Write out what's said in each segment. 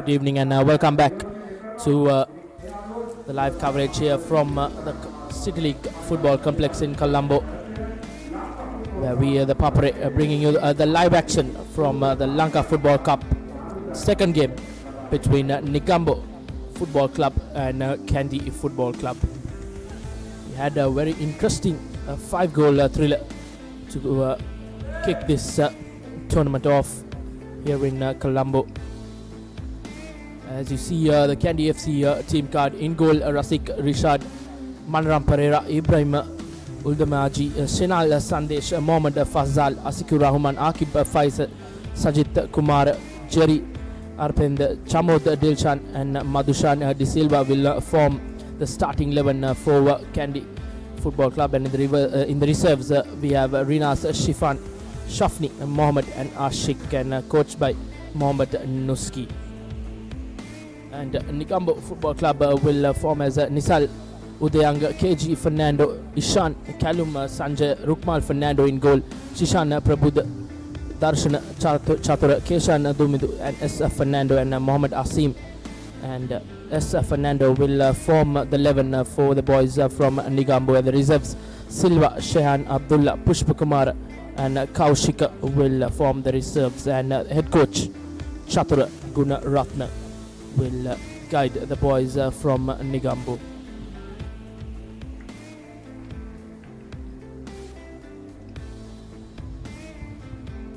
Good evening and welcome back to the live coverage here from the City League Football Complex in Colombo, where we, the Papare, are bringing you the live action from the Lanka Football Cup second game between Negombo Football Club and Kandy Football Club. We had a very interesting 5-goal thriller to kick this tournament off here in Colombo. As you see, the Kandy FC team card: in goal Rasik Rishad, Manram Pereira, Ibrahim Uldamaji, Shinal Sandesh, Mohammad Fazal, Asikur Rahman, Akib Faiz, Sajid Kumar, Jerry Arpend, Chamod Dilshan and Madhushan De Silva will form the starting 11 for Kandy Football Club. And in the reserves we have Rinas Shifan, Shafni, Mohammed and Ashik, and coached by Mohammed Nuski. And Negombo Football Club will form as Nisal Udayang, KG Fernando, Ishan, Kalum Sanjay, Rukmal Fernando in goal, Shishan Prabud, Darshan Chatura, Keshan Dumidu and S. Fernando and Mohammed Asim. And S. Fernando will form the 11 for the boys from Negombo. And the reserves: Silva, Shehan, Abdullah, Pushpakumar and Kaushika will form the reserves. And head coach Chatura Gunaratna will guide the boys from Negombo.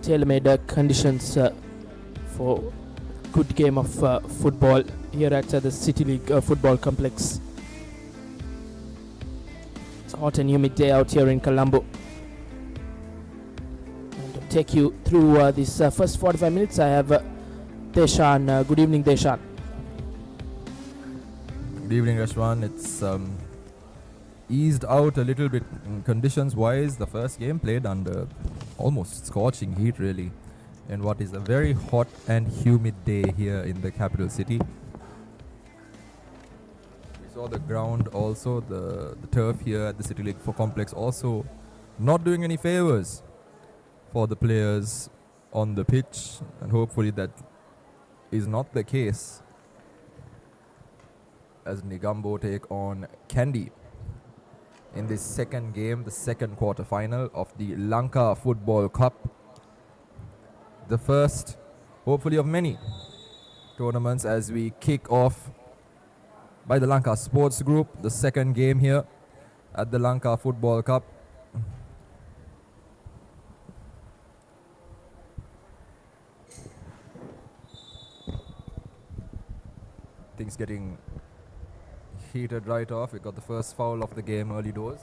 Tailor-made conditions for good game of football here at the City League Football Complex. It's a hot and humid day out here in Colombo. And to take you through this first 45 minutes, I have Deshan. Good evening, Deshan. Good evening, Rashwan. It's eased out a little bit conditions-wise. The first game played under almost scorching heat, really, in what is a very hot and humid day here in the capital city. We saw the ground also, the turf here at the City League Complex also not doing any favors for the players on the pitch, and hopefully that is not the case as Negombo take on Kandy in this second game, the second quarter-final of the Lanka Football Cup. The first, hopefully, of many tournaments as we kick off by the Lanka Sports Group, the second game here at the Lanka Football Cup. Things getting heated right off. We got the first foul of the game early doors.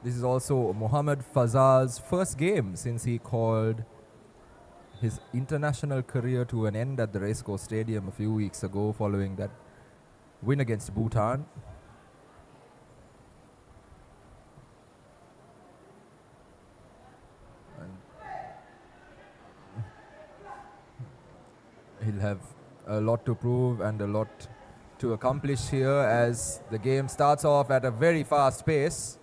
This is also Mohammed Fazal's first game since he called his international career to an end at the Racecourse Stadium a few weeks ago following that win against Bhutan. He'll have a lot to prove and a lot to accomplish here as the game starts off at a very fast pace,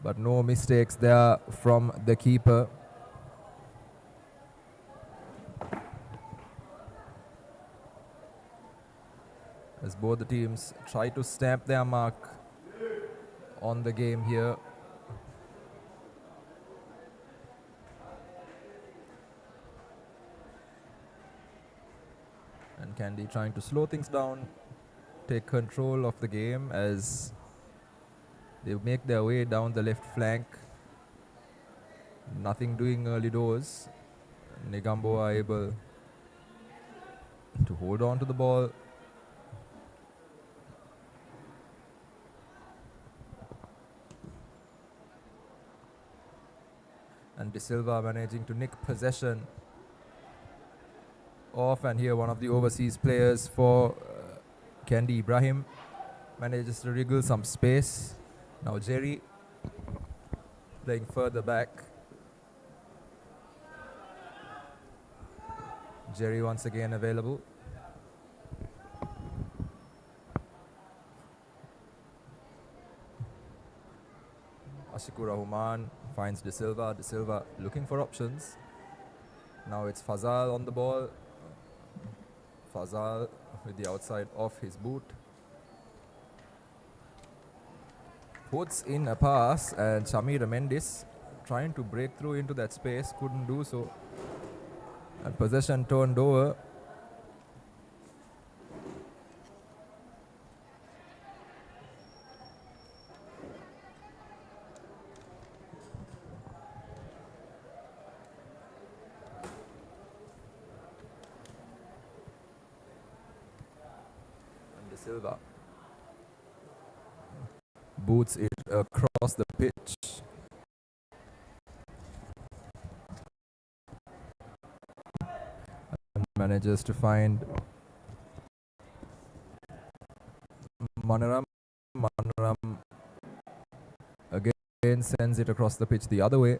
but no mistakes there from the keeper. As both the teams try to stamp their mark on the game here. And Kandy trying to slow things down, take control of the game as they make their way down the left flank. Nothing doing early doors. Negombo are able to hold on to the ball. And De Silva managing to nick possession off, and here one of the overseas players for Kandy, Ibrahim, manages to wriggle some space. Now Jerry playing further back. Jerry once again available. Asikur Rahman Finds De Silva. De Silva looking for options. Now it's Fazal on the ball. Fazal with the outside of his boot. Puts in a pass, and Samira Mendes trying to break through into that space, couldn't do so. And possession turned over. And De Silva boots it across the pitch. And manages to find Manaram. Manaram again sends it across the pitch the other way.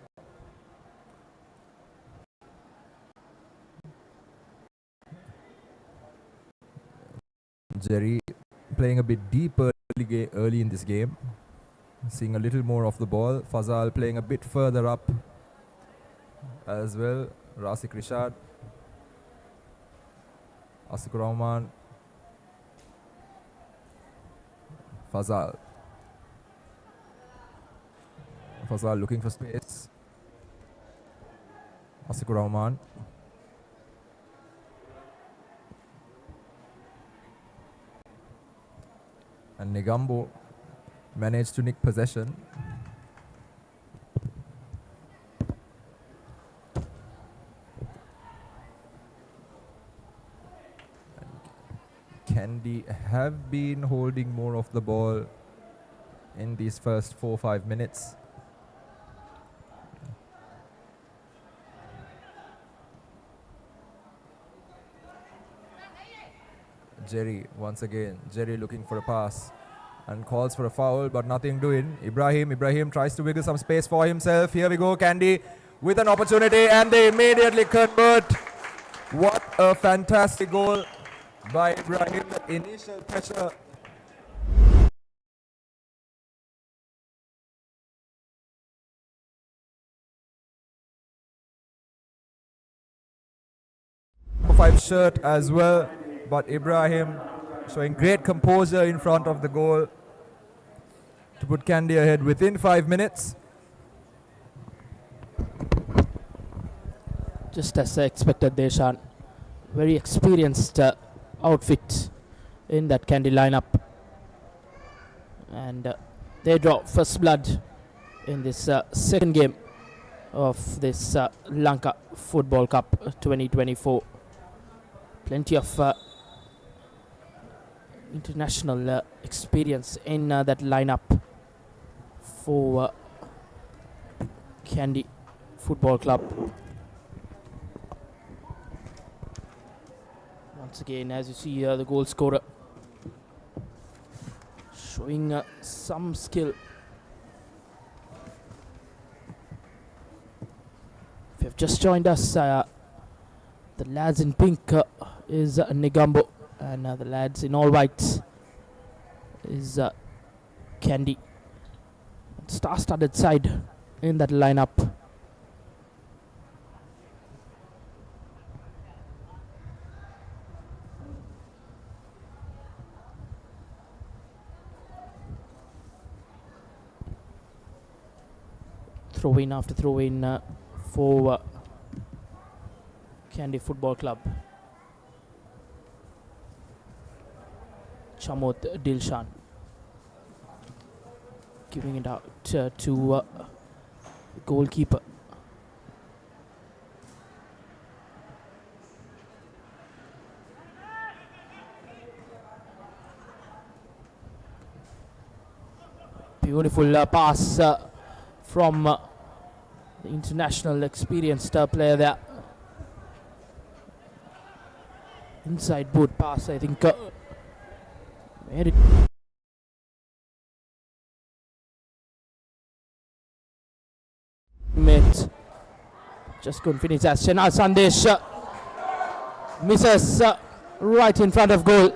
Jerry playing a bit deep early in this game. Seeing a little more of the ball. Fazal playing a bit further up as well. Rasik Rishad. Asik Rahman. Fazal. Fazal looking for space. Asik Rahman. And Negombo managed to nick possession. Kandy have been holding more of the ball in these first 4-5 minutes. Jerry once again. Jerry looking for a pass and calls for a foul, but nothing doing. Ibrahim tries to wiggle some space for himself. Here we go, Kandy with an opportunity, and they immediately convert. What a fantastic goal by Ibrahim. Initial pressure. Number 5 shirt as well, but Ibrahim showing great composure in front of the goal to put Kandy ahead within 5 minutes. Just as I expected, Deshan. Very experienced outfit in that Kandy lineup. And they draw first blood in this second game of this Lanka Football Cup 2024. Plenty of international experience in that lineup for Kandy Football Club. Once again, as you see, the goal scorer showing some skill. If you've just joined us, the lads in pink is Negombo, and the lads in all white is Kandy. Star-studded side in that lineup. Throw in after throw in for Kandy Football Club. Chamot Dilshan giving it out to the goalkeeper. Beautiful pass from the international experienced player there. Inside boot pass, I think. Mate just couldn't finish as Shenal Sandesh misses right in front of goal.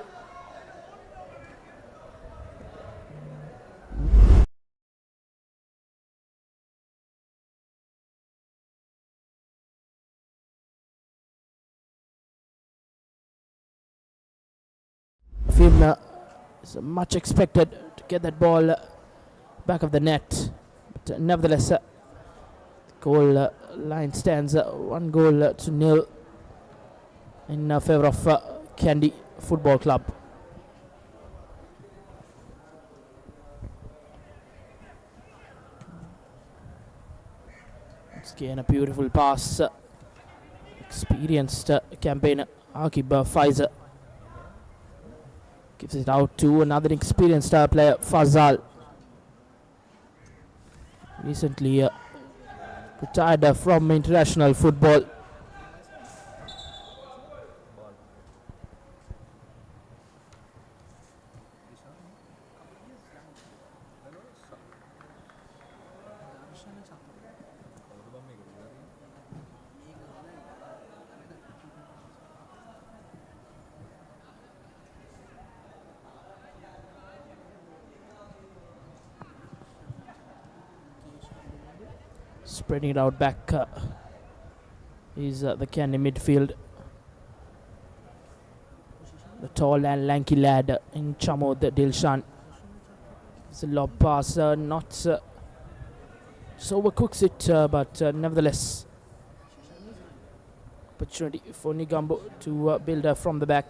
it's much expected to get that ball back of the net. But nevertheless, goal line stands 1-0 in favor of Kandy Football Club. Once again, a beautiful pass. Experienced campaigner Akib Pfizer gives it out to another experienced player, Fazal. Recently retired from international football. Spreading it out back is the Kandy midfield. The tall and lanky lad in Chamod Dilshan. It's a lob pass, not so overcooks it, but nevertheless, opportunity for Negombo to build from the back.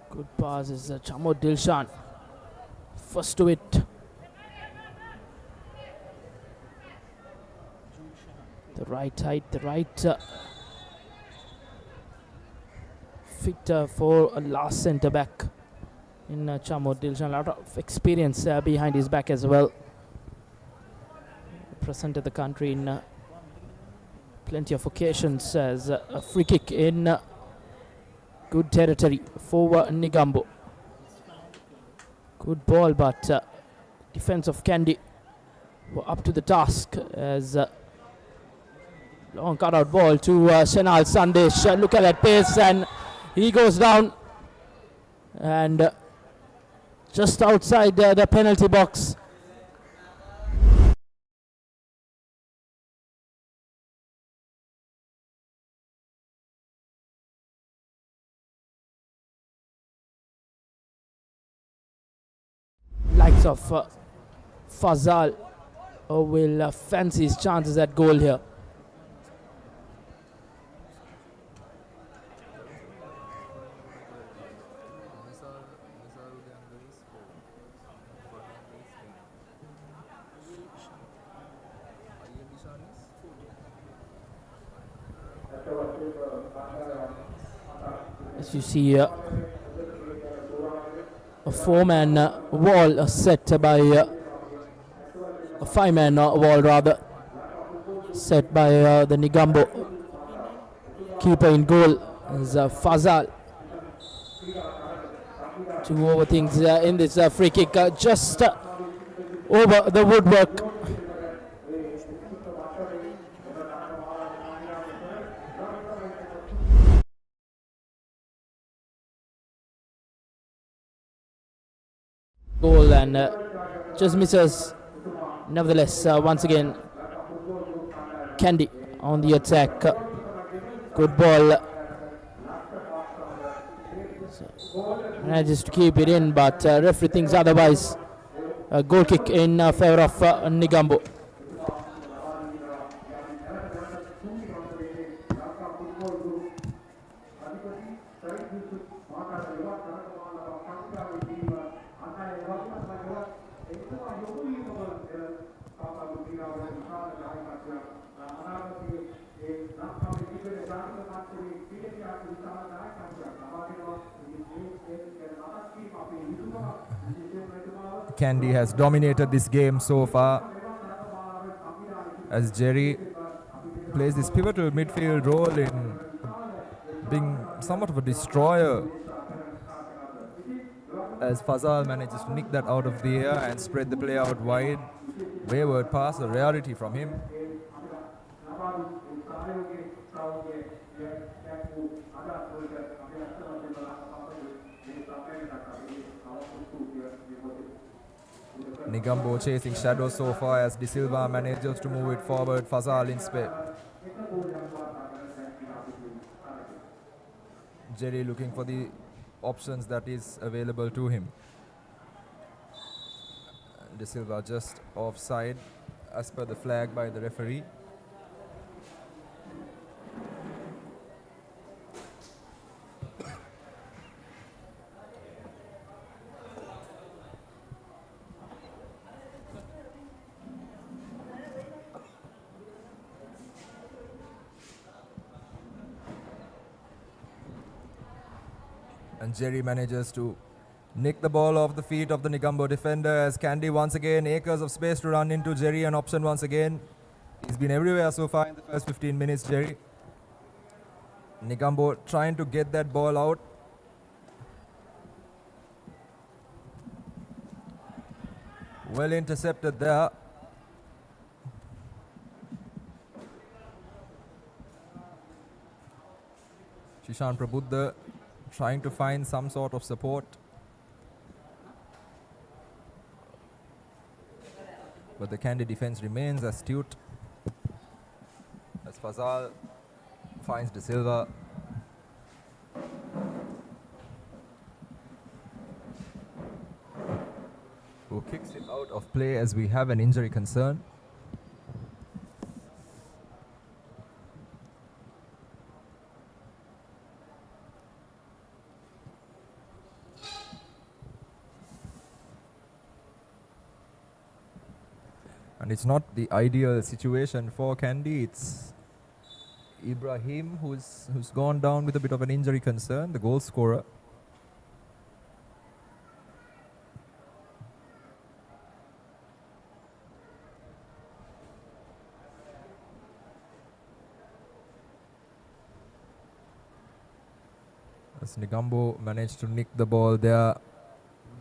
Good pass is Chamod Dilshan. First to it. The right height, the right fit for a last centre back in Chamod Dilshan. A lot of experience behind his back as well. Represented the country in plenty of occasions as a free kick in good territory for Negombo. Good ball, but defense of Kandy were up to the task as long cut-out ball to Shenal Sandesh. Look at that pace, and he goes down and just outside the penalty box. Likes of Fazal will fancy his chances at goal here. As you see, a four-man wall set by a five-man wall rather set by the Negombo keeper in goal is Fazal to over things in this free kick just over the woodwork. Goal and just misses. Nevertheless, once again, Kandy on the attack. Good ball. Manages to keep it in, but referee thinks otherwise. A goal kick in favor of Negombo. Kandy has dominated this game so far as Jerry plays this pivotal midfield role in being somewhat of a destroyer, as Fazal manages to nick that out of the air and spread the play out wide. Wayward pass, a rarity from him. Negombo chasing shadows so far as De Silva manages to move it forward. Fazal in spin. Jerry looking for the options that is available to him. De Silva just offside as per the flag by the referee. And Jerry manages to nick the ball off the feet of the Negombo defender as Kandy once again, acres of space to run into. Jerry an option once again. He's been everywhere so far in the first 15 minutes, Jerry. Negombo trying to get that ball out. Well intercepted there. Shishan Prabuddha trying to find some sort of support. But the Kandy defense remains astute as Fazal finds De Silva. Who kicks it out of play as we have an injury concern. And it's not the ideal situation for Kandy. It's Ibrahim who's gone down with a bit of an injury concern, the goal scorer. As Negombo managed to nick the ball there,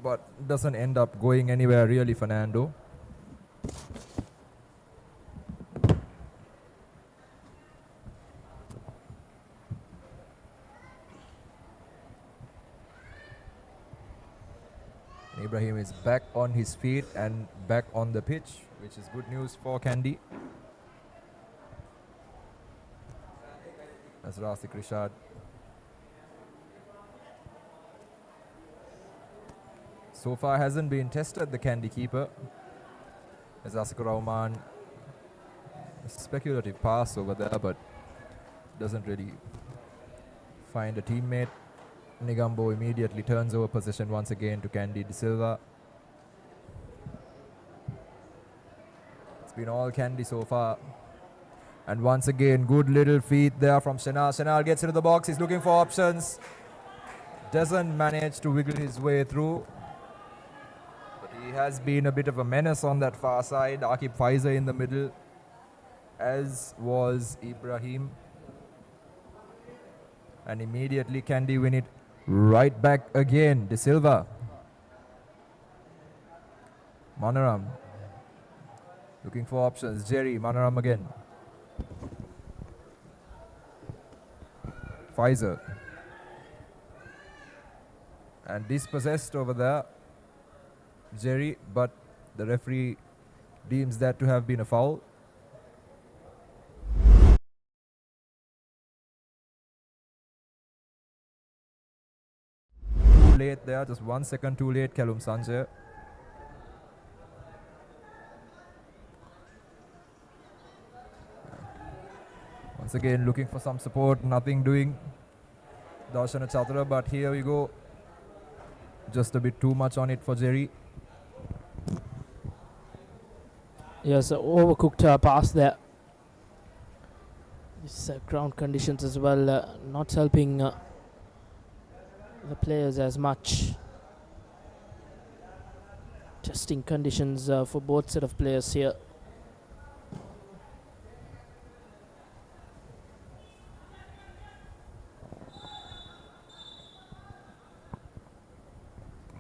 but doesn't end up going anywhere really, Fernando. Ibrahim is back on his feet and back on the pitch, which is good news for Kandy. That's Rasik Rishad. So far hasn't been tested, the Kandy keeper. As Asikur Rahman, a speculative pass over there, but doesn't really find a teammate. Negombo immediately turns over possession once again to Kandy De Silva. It's been all Kandy so far. And once again, good little feet there from Shenal. Shenal gets into the box, he's looking for options. Doesn't manage to wiggle his way through. But he has been a bit of a menace on that far side. Akib Faizer in the middle, as was Ibrahim. And immediately Kandy win it right back again. De Silva. Manaram looking for options. Jerry, Manaram again. Faizer. And dispossessed over there, Jerry, but the referee deems that to have been a foul. Too late there, just 1 second too late, Kalum Sanjay. Once again looking for some support, nothing doing. Darshana Chatra, but here we go. Just a bit too much on it for Jerry. Yes, overcooked pass there. This ground conditions as well, not helping the players as much. Testing conditions for both set of players here.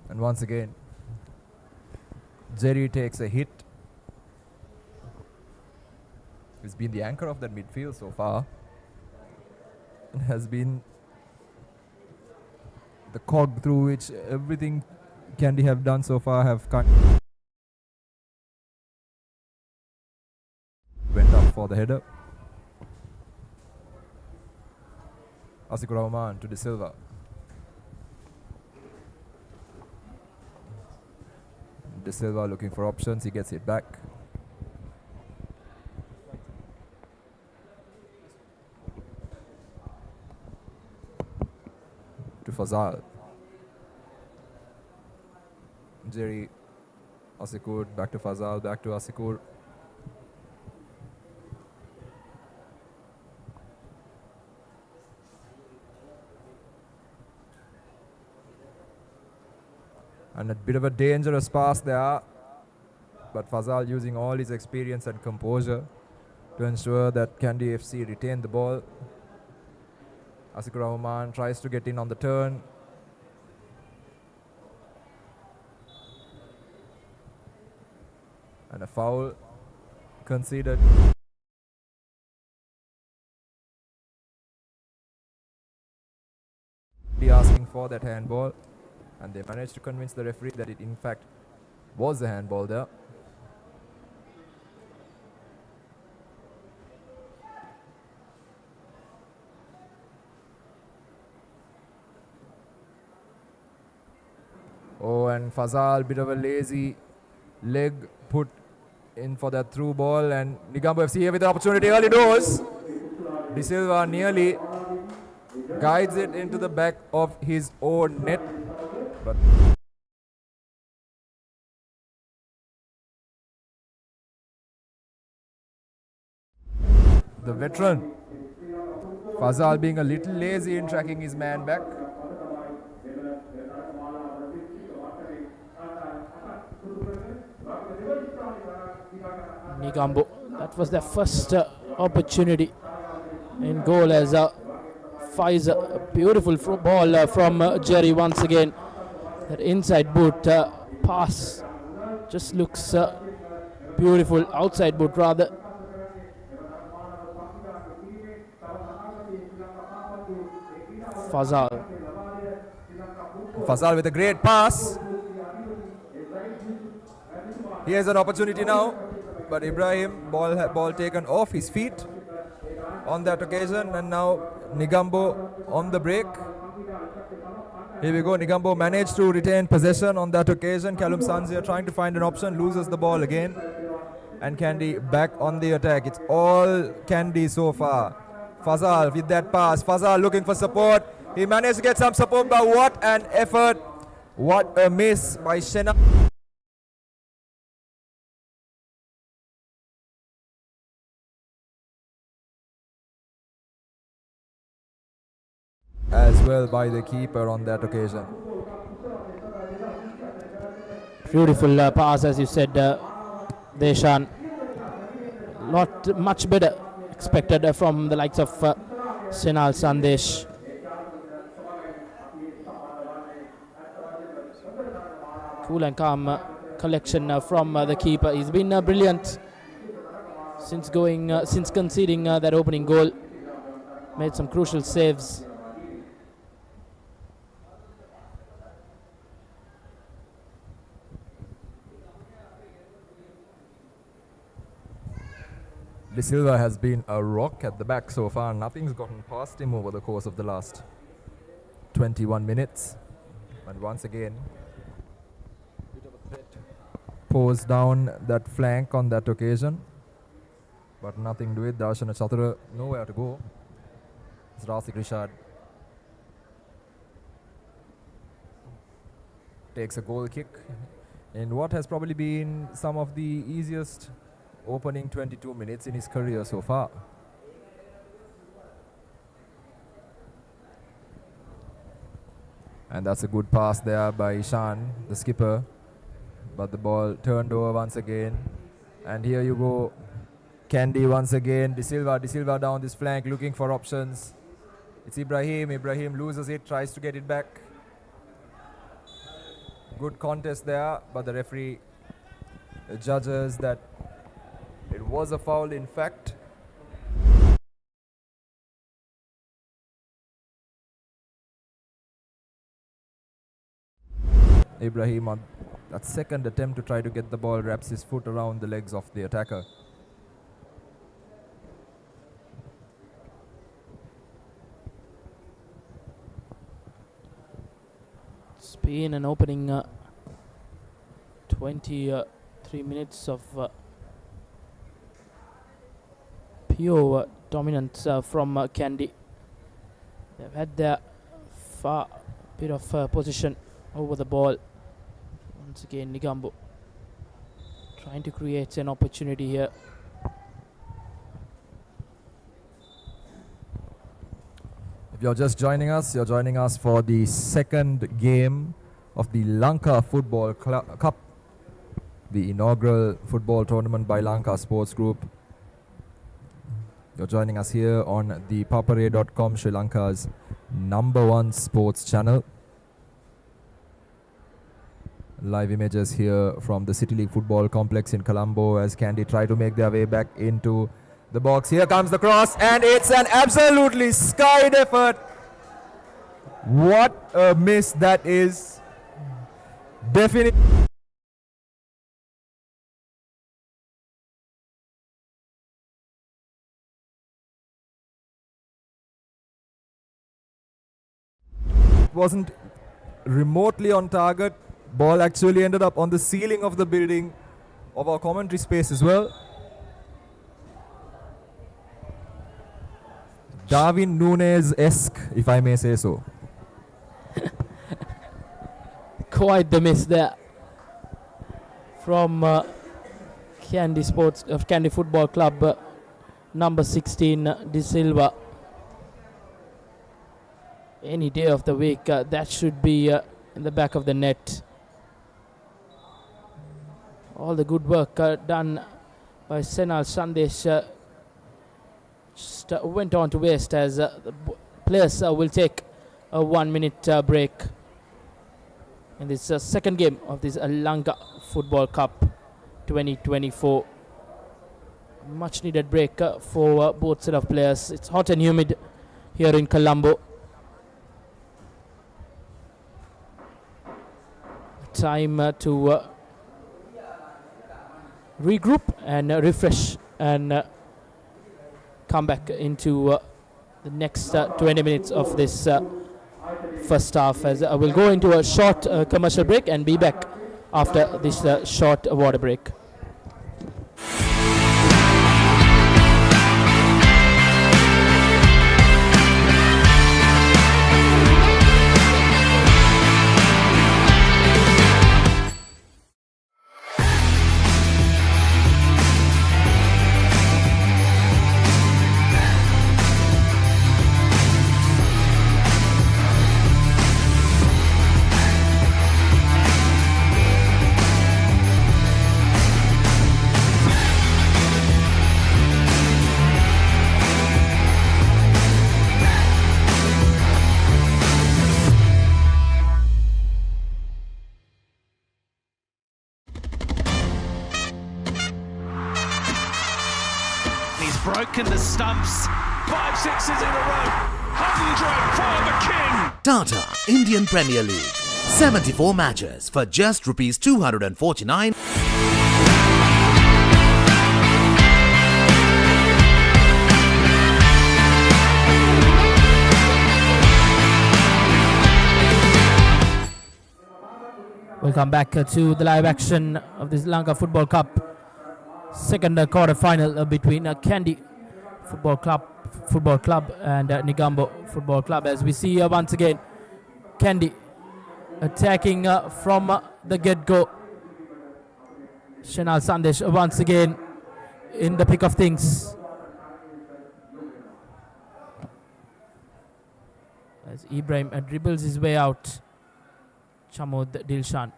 And once again, Jerry takes a hit. He's been the anchor of that midfield so far. And has been the cog through which everything Kandy have done so far have for the header. Asikur Rahman to De Silva. De Silva looking for options, he gets it back. To Fazal. Jerry, Asikur, back to Fazal, back to Asikur. And a bit of a dangerous pass there, but Fazal using all his experience and composure to ensure that Kandy FC retain the ball. Asikur Rahman tries to get in on the turn. And a foul conceded. Asking for that handball, and they managed to convince the referee that it in fact was a handball there. Oh, and Fazal, bit of a lazy leg put in for that through ball, and Negombo FC here with the opportunity early doors. De Silva nearly guides it into the back of his own net, but the veteran Fazal being a little lazy in tracking his man back. Negombo, that was their first opportunity in goal as fires a beautiful ball from Jerry once again. That inside boot pass just looks beautiful, outside boot rather. Fazal with a great pass. He has an opportunity now, but Ibrahim, ball taken off his feet on that occasion, and now Negombo on the break. Here we go, Negombo managed to retain possession on that occasion. Callum Sanzia trying to find an option, loses the ball again, and Kandy back on the attack. It's all Kandy so far. Fazal with that pass, Fazal looking for support. He managed to get some support, but what an effort, what a miss by Shena. As well by the keeper on that occasion. Beautiful pass, as you said, Deshan. Not much better expected from the likes of Senal Sandesh. Cool and calm collection from the keeper. He's been brilliant since conceding that opening goal. Made some crucial saves. De Silva has been a rock at the back so far. Nothing's gotten past him over the course of the last 21 minutes. And once again, bit of a threat posed down that flank on that occasion, but nothing to it. Darshana Chatura nowhere to go. It's Rasik Rishad takes a goal kick in what has probably been some of the easiest opening 22 minutes in his career so far. And that's a good pass there by Ishan, the skipper, but the ball turned over once again. And here you go, Kandy once again. De Silva down this flank looking for options. It's Ibrahim loses it, tries to get it back. Good contest there, but the referee judges that it was a foul in fact. Ibrahim on that second attempt to try to get the ball wraps his foot around the legs of the attacker. been an opening 23 minutes of pure dominance from Kandy. They've had their far bit of position over the ball. Once again, Negombo trying to create an opportunity here. If you're just joining us, you're joining us for the second game of the Lanka Football Cup, the inaugural football tournament by Lanka Sports Group. You're joining us here on the Papare.com, Sri Lanka's #1 sports channel. Live images here from the City League Football Complex in Colombo as Kandy try to make their way back into the box. Here comes the cross, and it's an absolutely skied effort. What a miss that is. Definitely. Wasn't remotely on target. Ball actually ended up on the ceiling of the building of our commentary space as well. Darwin Núñez-esque, if I may say so. Quite the miss there from Kandy Football Club, number 16, De Silva. Any day of the week, that should be in the back of the net. All the good work done by Senal Sandesh went on to waste as the players will take a 1-minute break in this second game of this Lanka Football Cup 2024. Much needed break for both set of players. It's hot and humid here in Colombo. Time to regroup and refresh and come back into the next 20 minutes of this first half, as I will go into a short commercial break and be back after this short water break. Broken the stumps, 5 sixes in a row, 100 for the king! Tata Indian Premier League, 74 matches for just rupees 249. Welcome back to the live action of this Lanka Football Cup. Second quarter final between Kandy Football Club and Negombo Football Club. As we see once again, Kandy attacking from the get-go. Senal Sandesh once again in the pick of things. As Ibrahim dribbles his way out, Chamod Dilshan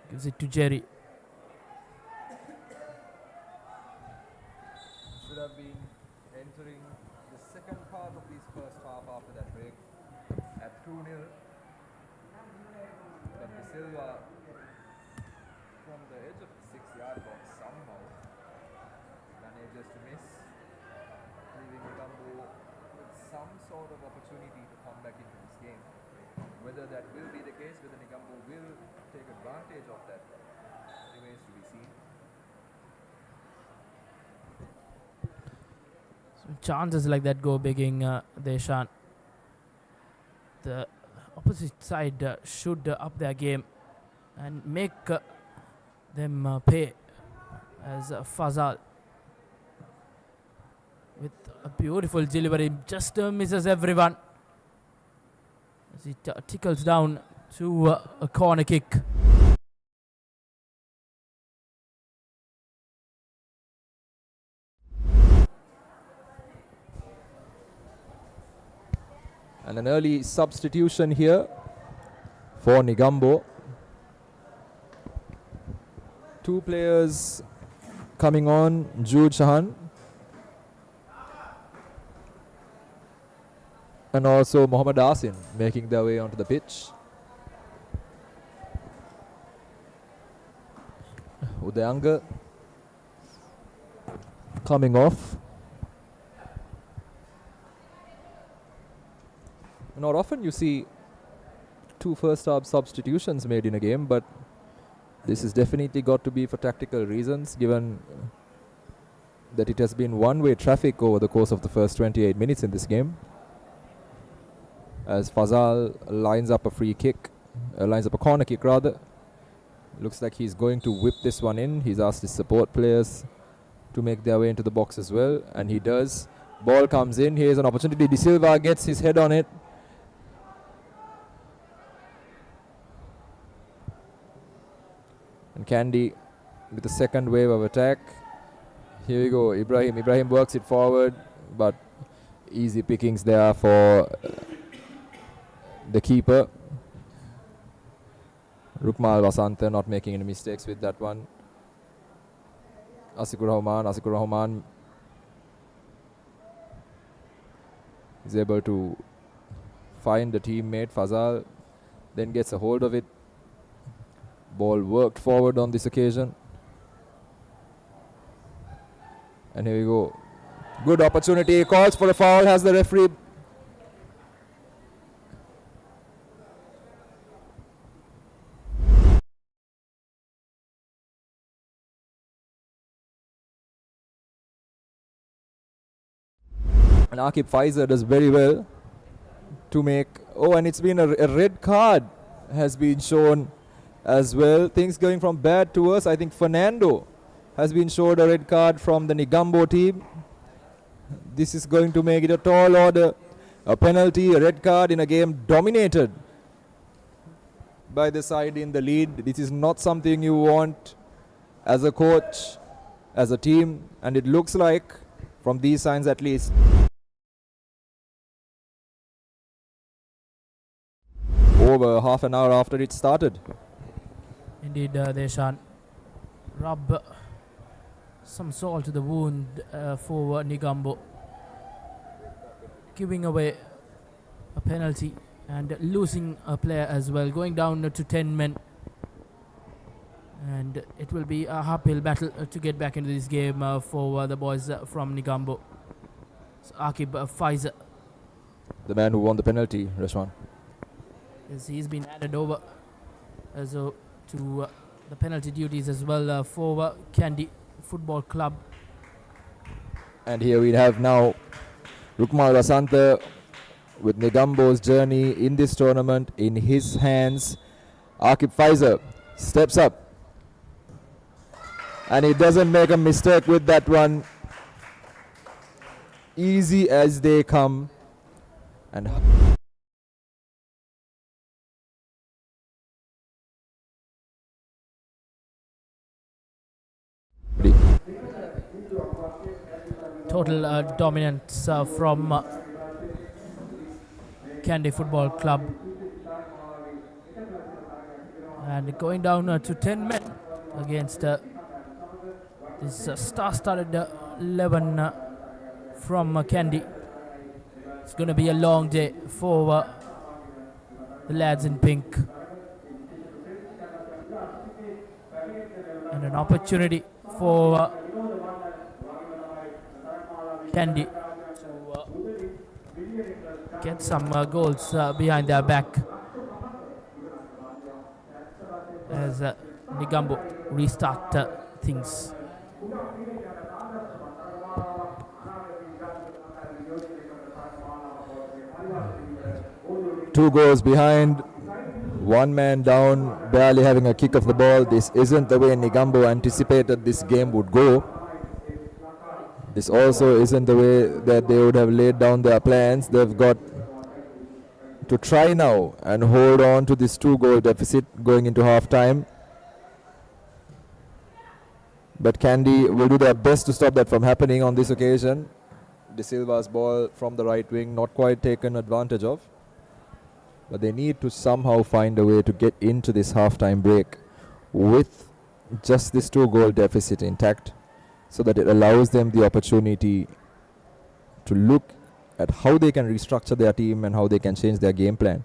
gives it to Jerry. Should have been entering the second part of this first half after that break at 2-0. But De Silva from the edge of the 6-yard box somehow manages to miss, leaving Colombo with some sort of opportunity to come back into this game. Whether that will be the case, whether Negombo will take advantage of that, remains to be seen. So chances like that go begging Deshan. The opposite side should up their game and make them pay, as Fazal with a beautiful delivery just misses everyone as it tickles down to a corner kick. And an early substitution here for Negombo. 2 players coming on, Jude Shahan and also Mohammad Asin making their way onto the pitch. Udayanga coming off. Not often you see 2 first-half substitutions made in a game, but this has definitely got to be for tactical reasons, given that it has been one-way traffic over the course of the first 28 minutes in this game. As Fazal lines up a free kick, lines up a corner kick rather. Looks like he's going to whip this one in. He's asked his support players to make their way into the box as well, and he does. Ball comes in. Here's an opportunity. De Silva gets his head on it. And Kandy with the second wave of attack. Here we go, Ibrahim. Ibrahim works it forward, but easy pickings there for the keeper. Rukmal Vasantha not making any mistakes with that one. Asikur Rahman is able to find the teammate Fazal, then gets a hold of it. Ball worked forward on this occasion. And here we go. Good opportunity. Calls for a foul. Has the referee. And Akib Pfizer does very well to make. Oh, and it's been a red card has been shown as well. Things going from bad to worse. I think Fernando has been showed a red card from the Negombo team. This is going to make it a tall order. A penalty, a red card in a game dominated by the side in the lead. This is not something you want as a coach, as a team, and it looks like, from these signs at least, over half an hour after it started. Indeed, Deshan rub some salt to the wound for Negombo, giving away a penalty and losing a player as well, going down to 10 men. And it will be a uphill battle to get back into this game for the boys from Negombo. So Akib Pfizer, the man who won the penalty, Rashwan. Yes, he's been added over to the penalty duties as well for Kandy Football Club. And here we have now Rukmal Vasantha with Negombo's journey in this tournament in his hands. Akib Pfizer steps up, and he doesn't make a mistake with that one. Easy as they come. And total dominance from Kandy Football Club, and going down to 10 men against this star-studded 11 from Kandy. It's going to be a long day for the lads in pink, and an opportunity for Kandy to get some goals behind their back as Negombo restart things. 2 goals behind, 1 man down, barely having a kick of the ball. This isn't the way Negombo anticipated this game would go. This also isn't the way that they would have laid down their plans. They've got to try now and hold on to this 2-goal deficit going into half time. But Kandy will do their best to stop that from happening on this occasion. De Silva's ball from the right wing, not quite taken advantage of. But they need to somehow find a way to get into this half-time break with just this 2-goal deficit intact, so that it allows them the opportunity to look at how they can restructure their team and how they can change their game plan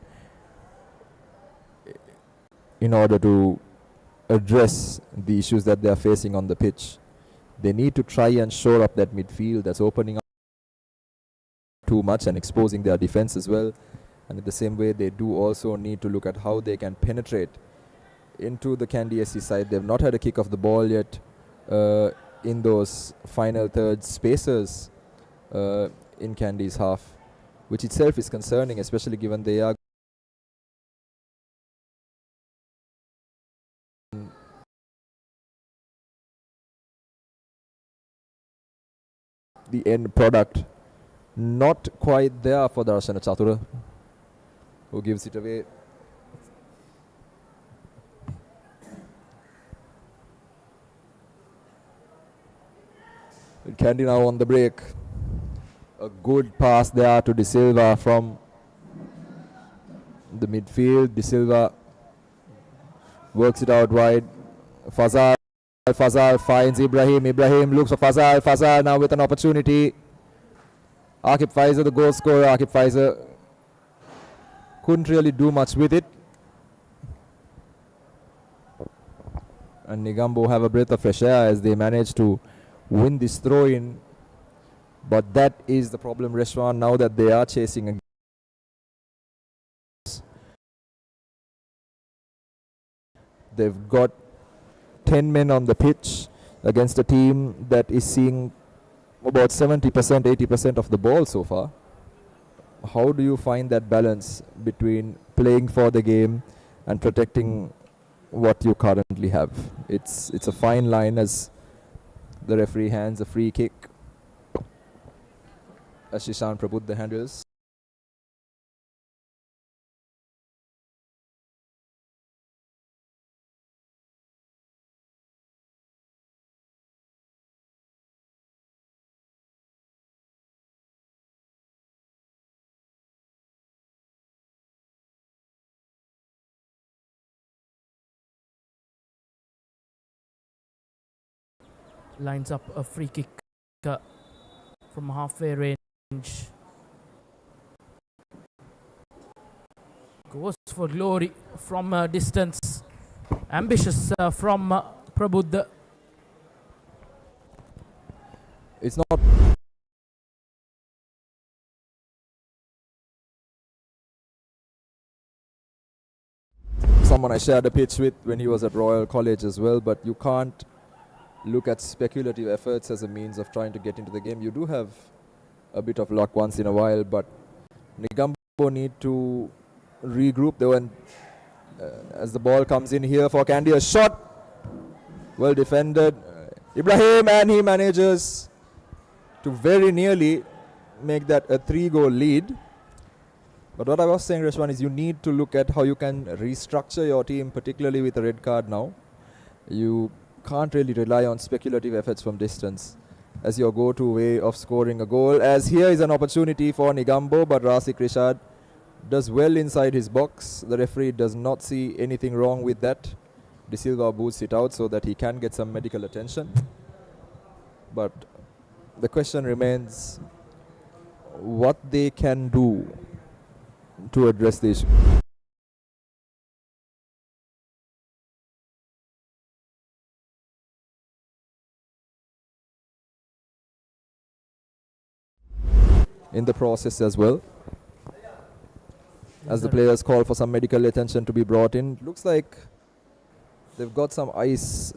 in order to address the issues that they are facing on the pitch. They need to try and shore up that midfield that's opening up too much and exposing their defense as well. And in the same way, they do also need to look at how they can penetrate into the Kandy SC side. They've not had a kick of the ball yet in those final third spaces in Kandy's half, which itself is concerning, especially given they are the end product not quite there for Darshana Chatura, who gives it away. Kandy now on the break. A good pass there to De Silva from the midfield. De Silva works it out wide. Fazal finds Ibrahim. Ibrahim looks for Fazal. Fazal now with an opportunity. Akib Faizer, the goal scorer. Akib Faizer couldn't really do much with it. And Negombo have a breath of fresh air as they manage to win this throw-in. But that is the problem, Reshwan, now that they are chasing a they've got 10 men on the pitch against a team that is seeing about 70%, 80% of the ball so far. How do you find that balance between playing for the game and protecting what you currently have? It's a fine line as the referee hands a free kick. Ashishan Prabhuddha handles. Lines up a free kick from halfway range. Goes for glory from distance. Ambitious from Prabhuddha. It's not someone I shared a pitch with when he was at Royal College as well, but you can't look at speculative efforts as a means of trying to get into the game. You do have a bit of luck once in a while, but Negombo need to regroup. They went as the ball comes in here for Kandy, a shot well defended. Ibrahim, and he manages to very nearly make that a 3-goal lead. But what I was saying, Reshwan, is you need to look at how you can restructure your team, particularly with a red card now. You can't really rely on speculative efforts from distance as your go-to way of scoring a goal. As here is an opportunity for Negombo, but Rasik Rishad does well inside his box. The referee does not see anything wrong with that. De Silva boots it out so that he can get some medical attention. But the question remains what they can do to address the issue. In the process as well, as the players call for some medical attention to be brought in. Looks like they've got some ice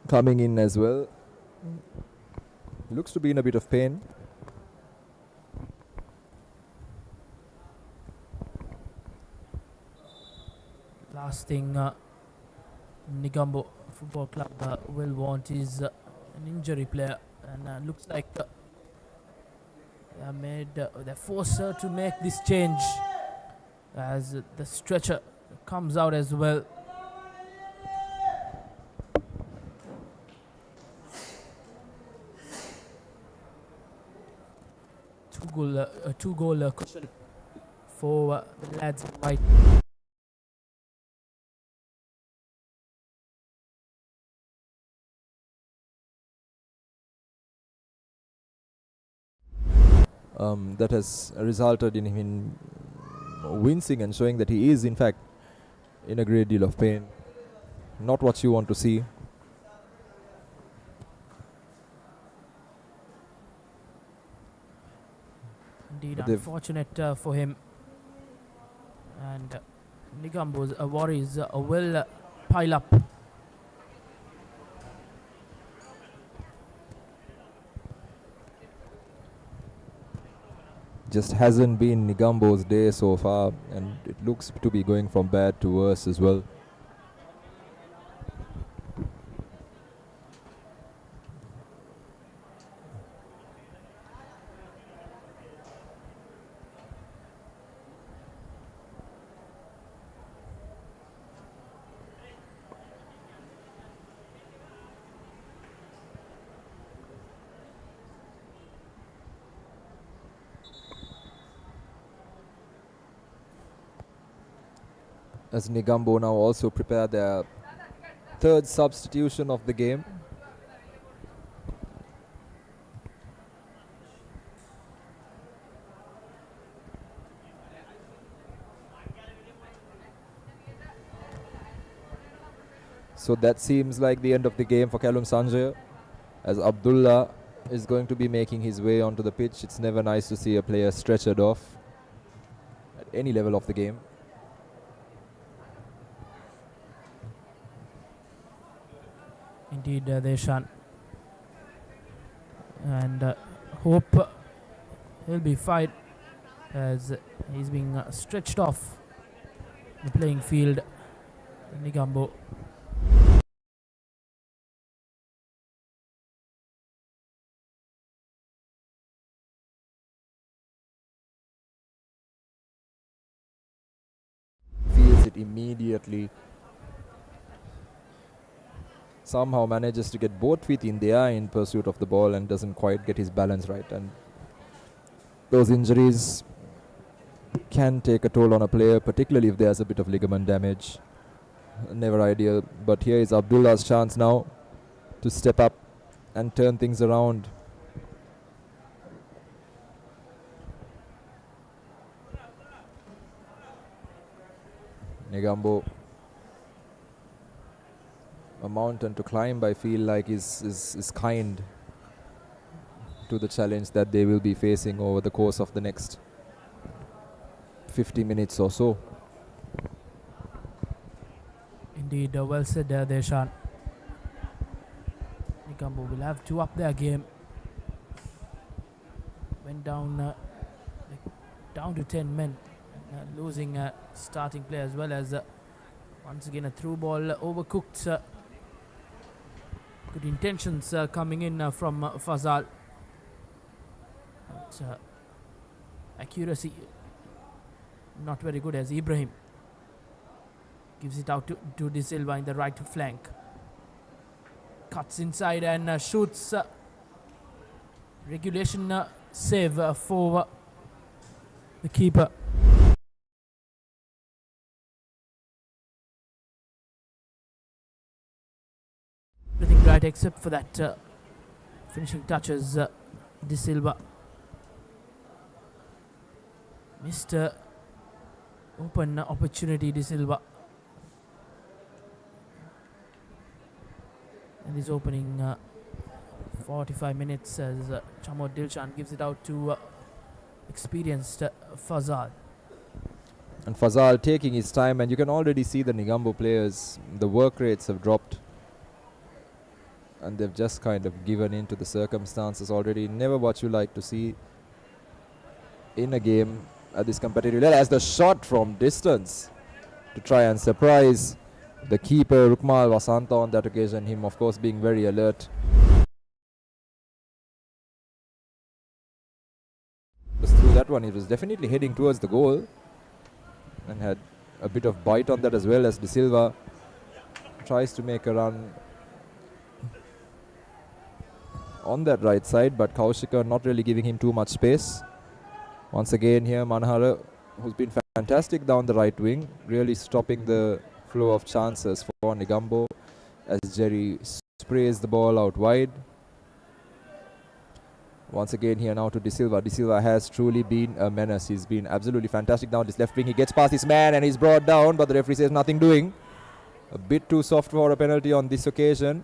coming in as well. Looks to be in a bit of pain. last thing Negombo Football Club will want is an injury player, and looks like they're forced to make this change as the stretcher comes out as well. Two goal cushion for the lads in white. That has resulted in him wincing and showing that he is in fact in a great deal of pain. Not what you want to see. Indeed, unfortunate for him. And Negombo's worries will pile up. Just hasn't been Negombo's day so far, and it looks to be going from bad to worse as well. As Negombo now also prepare their third substitution of the game. So that seems like the end of the game for Callum Sanjay, as Abdullah is going to be making his way onto the pitch. It's never nice to see a player stretchered off at any level of the game. Indeed, Deshan. And hope he'll be fine as he's being stretched off the playing field. Negombo. Feels it immediately. Somehow manages to get both feet in the air in pursuit of the ball and doesn't quite get his balance right. And those injuries can take a toll on a player, particularly if there's a bit of ligament damage. Never ideal. But here is Abdullah's chance now to step up and turn things around. Negombo, a mountain to climb, I feel like is kind to the challenge that they will be facing over the course of the next 50 minutes or so. Indeed, well said there, Deshan. Negombo will have to up their game. Went down to 10 men, losing starting player as well as once again a through ball overcooked. Good intentions coming in from Fazal. But, accuracy not very good as Ibrahim gives it out to De Silva in the right flank. Cuts inside and shoots. Regulation save for the keeper. Everything right except for that finishing touches. De Silva missed open opportunity. De Silva, and his opening 45 minutes as Chamod Dilshan gives it out to experienced Fazal. And Fazal taking his time, and you can already see the Negombo players, the work rates have dropped. And they've just kind of given in to the circumstances already. Never what you like to see in a game at this competitive level. As the shot from distance to try and surprise the keeper Rukmal Vasanta on that occasion, him of course being very alert. Through that one, he was definitely heading towards the goal and had a bit of bite on that as well, as De Silva tries to make a run on that right side, but Kaushika not really giving him too much space. Once again here Manahara, who's been fantastic down the right wing, really stopping the flow of chances for Negombo as Jerry sprays the ball out wide. Once again here now to De Silva. De Silva has truly been a menace. He's been absolutely fantastic down this left wing. He gets past his man and he's brought down, but the referee says nothing doing. A bit too soft for a penalty on this occasion.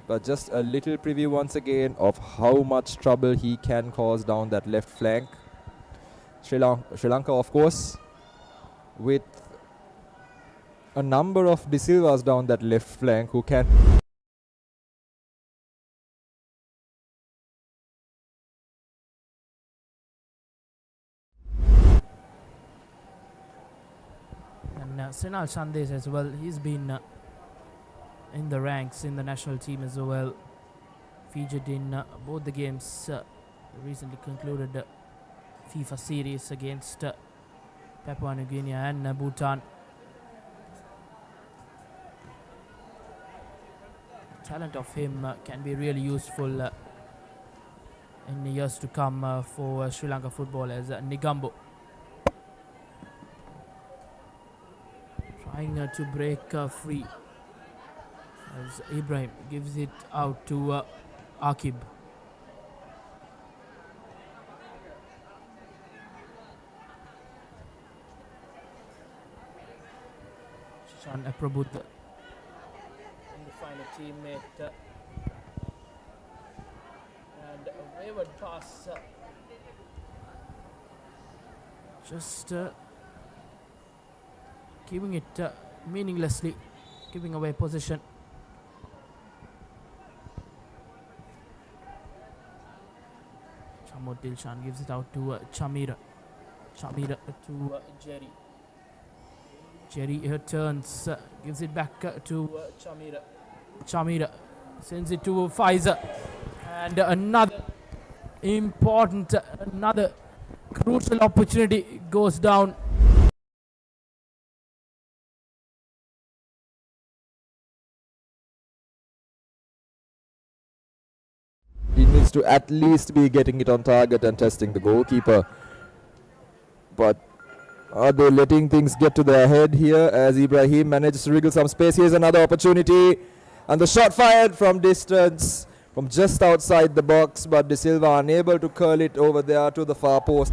But just a little preview once again of how much trouble he can cause down that left flank. Sri Lanka, of course, with a number of De Silvas down that left flank who can... And Senal Chandes as well, he's been in the ranks in the national team as well. Featured in both the games, the recently concluded FIFA series against Papua New Guinea and Bhutan. Talent of him can be really useful in the years to come for Sri Lanka football, as Negombo trying to break free as Ibrahim gives it out to Akib. Shan Prabhuth in the final teammate, and a wayward pass, just keeping it meaninglessly, giving away possession. Chamod Dilshan gives it out to Chamira. Chamira to Jerry. Jerry turns, gives it back to Chamira. Chamira sends it to Pfizer. And another important, another crucial opportunity goes down. He needs to at least be getting it on target and testing the goalkeeper. But are they letting things get to their head here as Ibrahim manages to wriggle some space? Here's another opportunity. And the shot fired from distance, from just outside the box, but De Silva unable to curl it over there to the far post.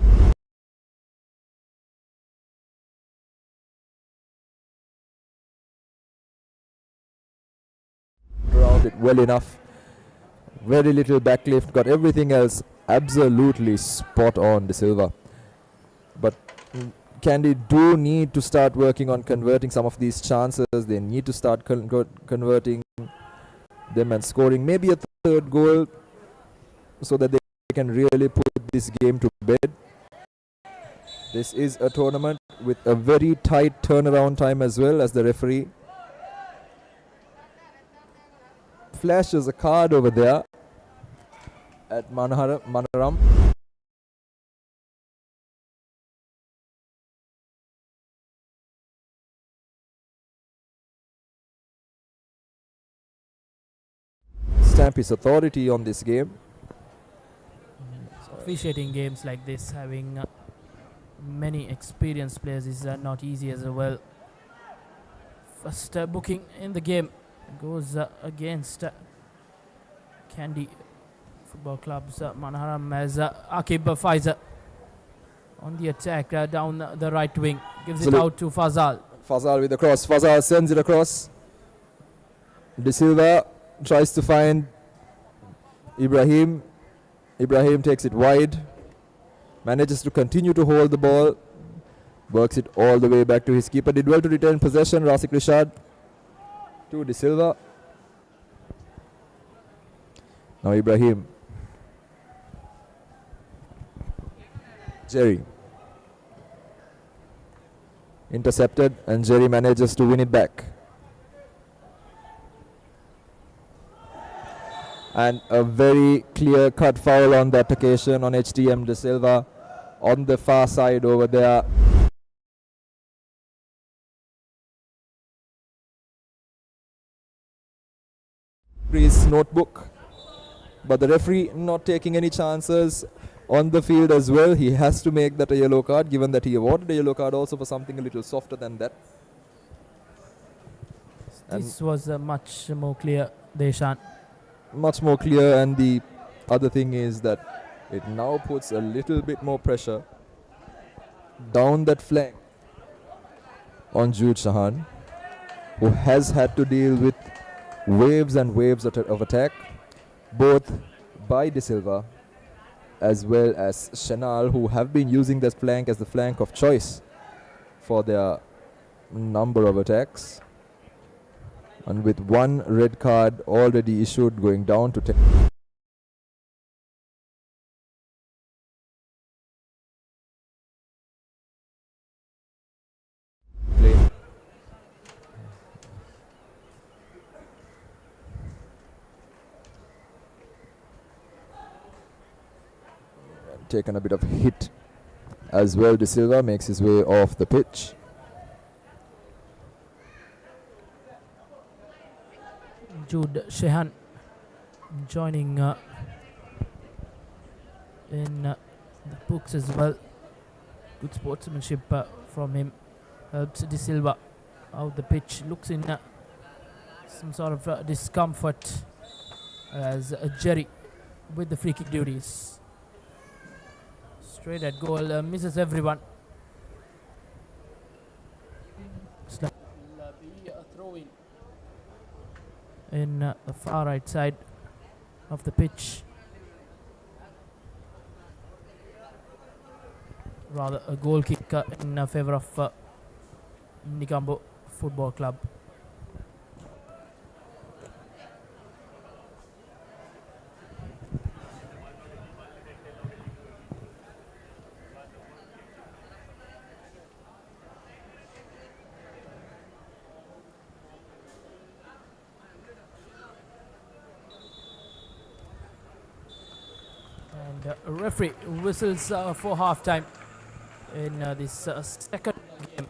Around it well enough. Very little backlift, got everything else absolutely spot on, De Silva. But Kandy do need to start working on converting some of these chances. They need to start converting them and scoring maybe a third goal so that they can really put this game to bed. This is a tournament with a very tight turnaround time as well, as the referee flashes a card over there at Manaram. Stamp his authority on this game. So officiating games like this, having many experienced players, is not easy as well. First booking in the game goes against Kandy Football Club's Manaharam, as Akib Pfizer on the attack down the right wing, gives it out to Fazal. Fazal with the cross. Fazal sends it across. De Silva tries to find Ibrahim. Ibrahim takes it wide, manages to continue to hold the ball, works it all the way back to his keeper. Did well to retain possession. Rasik Rishad to De Silva. Now Ibrahim. Jerry. intercepted, and Jerry manages to win it back. And a very clear-cut foul on that occasion on HTM De Silva on the far side over there. His notebook, but the referee not taking any chances on the field as well. He has to make that a yellow card, given that he awarded a yellow card also for something a little softer than that. This was much more clear, Deshan. Much more clear, and the other thing is that it now puts a little bit more pressure down that flank on Jude Shahan, who has had to deal with waves and waves of attack, both by De Silva as well as Chenal, who have been using this flank as the flank of choice for their number of attacks. And with one red card already issued, going down to 10. Taken a bit of hit as well. De Silva makes his way off the pitch. Jude Shehan joining in the books as well. Good sportsmanship from him. Helps De Silva out the pitch. Looks in some sort of discomfort as Jerry with the free kick duties. Straight at goal, misses everyone. Will be a throw in the far right side of the pitch. Rather a goal kick in favor of Negombo Football Club. And referee whistles for half time in this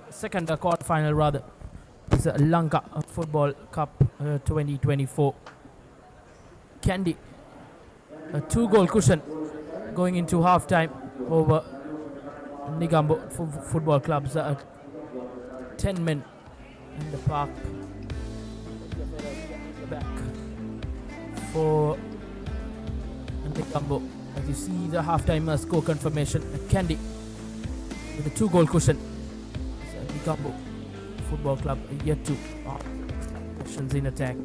second quarter final rather. This Lanka Football Cup 2024. Kandy, a 2-goal cushion going into half time over Negombo Football Club's 10 men in the park. Back for Negombo. As you see the half-time score confirmation, Kandy with a 2-goal cushion. Negombo Football Club yet to options in attack.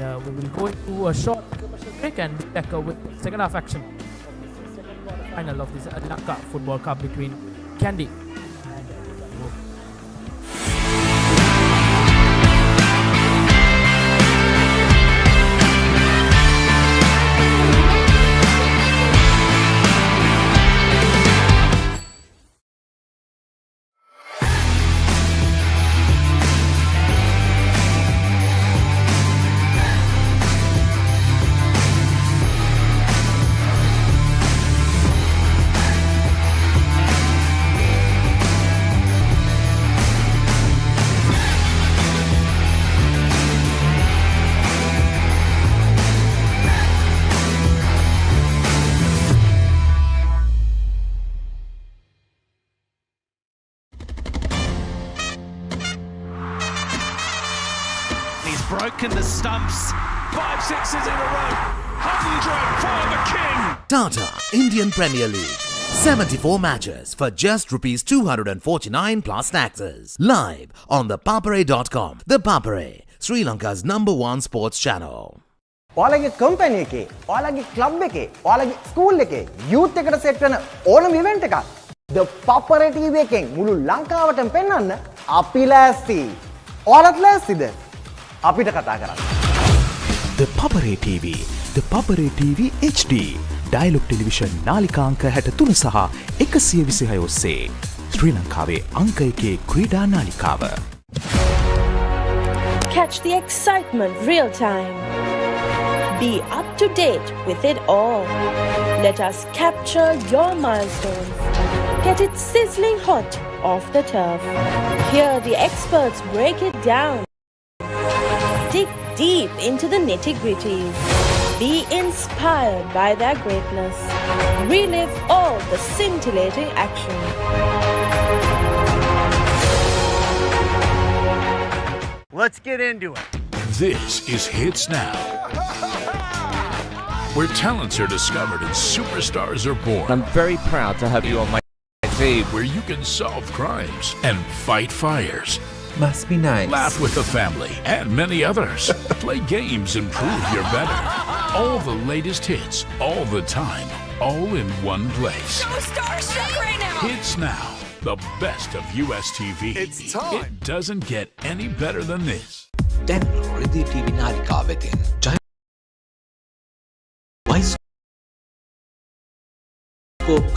We will go into a short commercial break and be back with second half action of the second quarter final of this Lanka Football Cup between Kandy and Colombo. broken the stumps. 5 sixes in a row. 100 for the king. Tata Indian Premier League. 74 matches for just rupees 249 plus taxes. Live on the Papare.com. The Papare, Sri Lanka's #1 sports channel. ඔයාලගේ company එකේ, ඔයාලගේ club එකේ, ඔයාලගේ school එකේ youth එකට set වෙන ඕනම event එකක් The Papare TV එකෙන් මුළු ලංකාවටම පෙන්වන්න අපි ලෑස්ති. ඔයාලත් ලෑස්තිද? අපිට කතා කරන්න. The Papare TV, The Papare TV HD, Dialog television නාලිකාංක 63 සහ 126 ඔස්සේ ශ්‍රී ලංකාවේ අංක 1 ක්‍රීඩා නාලිකාව. Catch the excitement real time. Be up to date with it all. Let us capture your milestones. Get it sizzling hot off the turf. Hear the experts break it down. Dig deep into the nitty-gritties. Be inspired by their greatness. Relive all the scintillating action. Let's get into it. This is Hits Now, where talents are discovered and superstars are born. I'm very proud to have you on my team. Where you can solve crimes and fight fires. Must be nice. Laugh with the family and many others. Play games and prove you're better. All the latest hits, all the time, all in one place. So starstruck right now. Hits Now, the best of US TV. It's time. It doesn't get any better than this. දැන් රෙදි TV නාලිකාව වෙතින් bioscope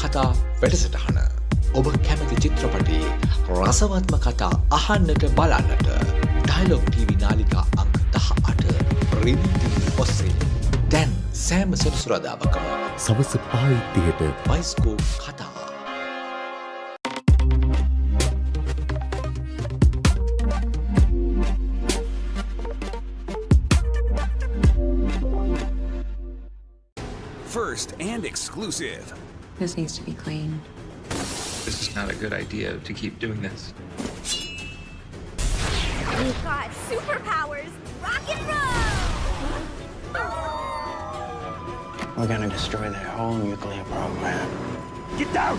කතා වැඩසටහන. ඔබ කැමති චිත්‍රපටි රසවත්ම කතා අහන්නට බලන්නට ඩයලොග් ටීවී නාලිකා අංක 18 රෙදි ටීවී ඔස්සේ දැන් සෑම සෙනසුරාදාකම සවස 5:30ට බයිස්කෝප් කතා. First and exclusive. This needs to be clean. This is not a good idea to keep doing this. We've got superpowers. Rock and roll! We're gonna destroy their whole nuclear program. Get down!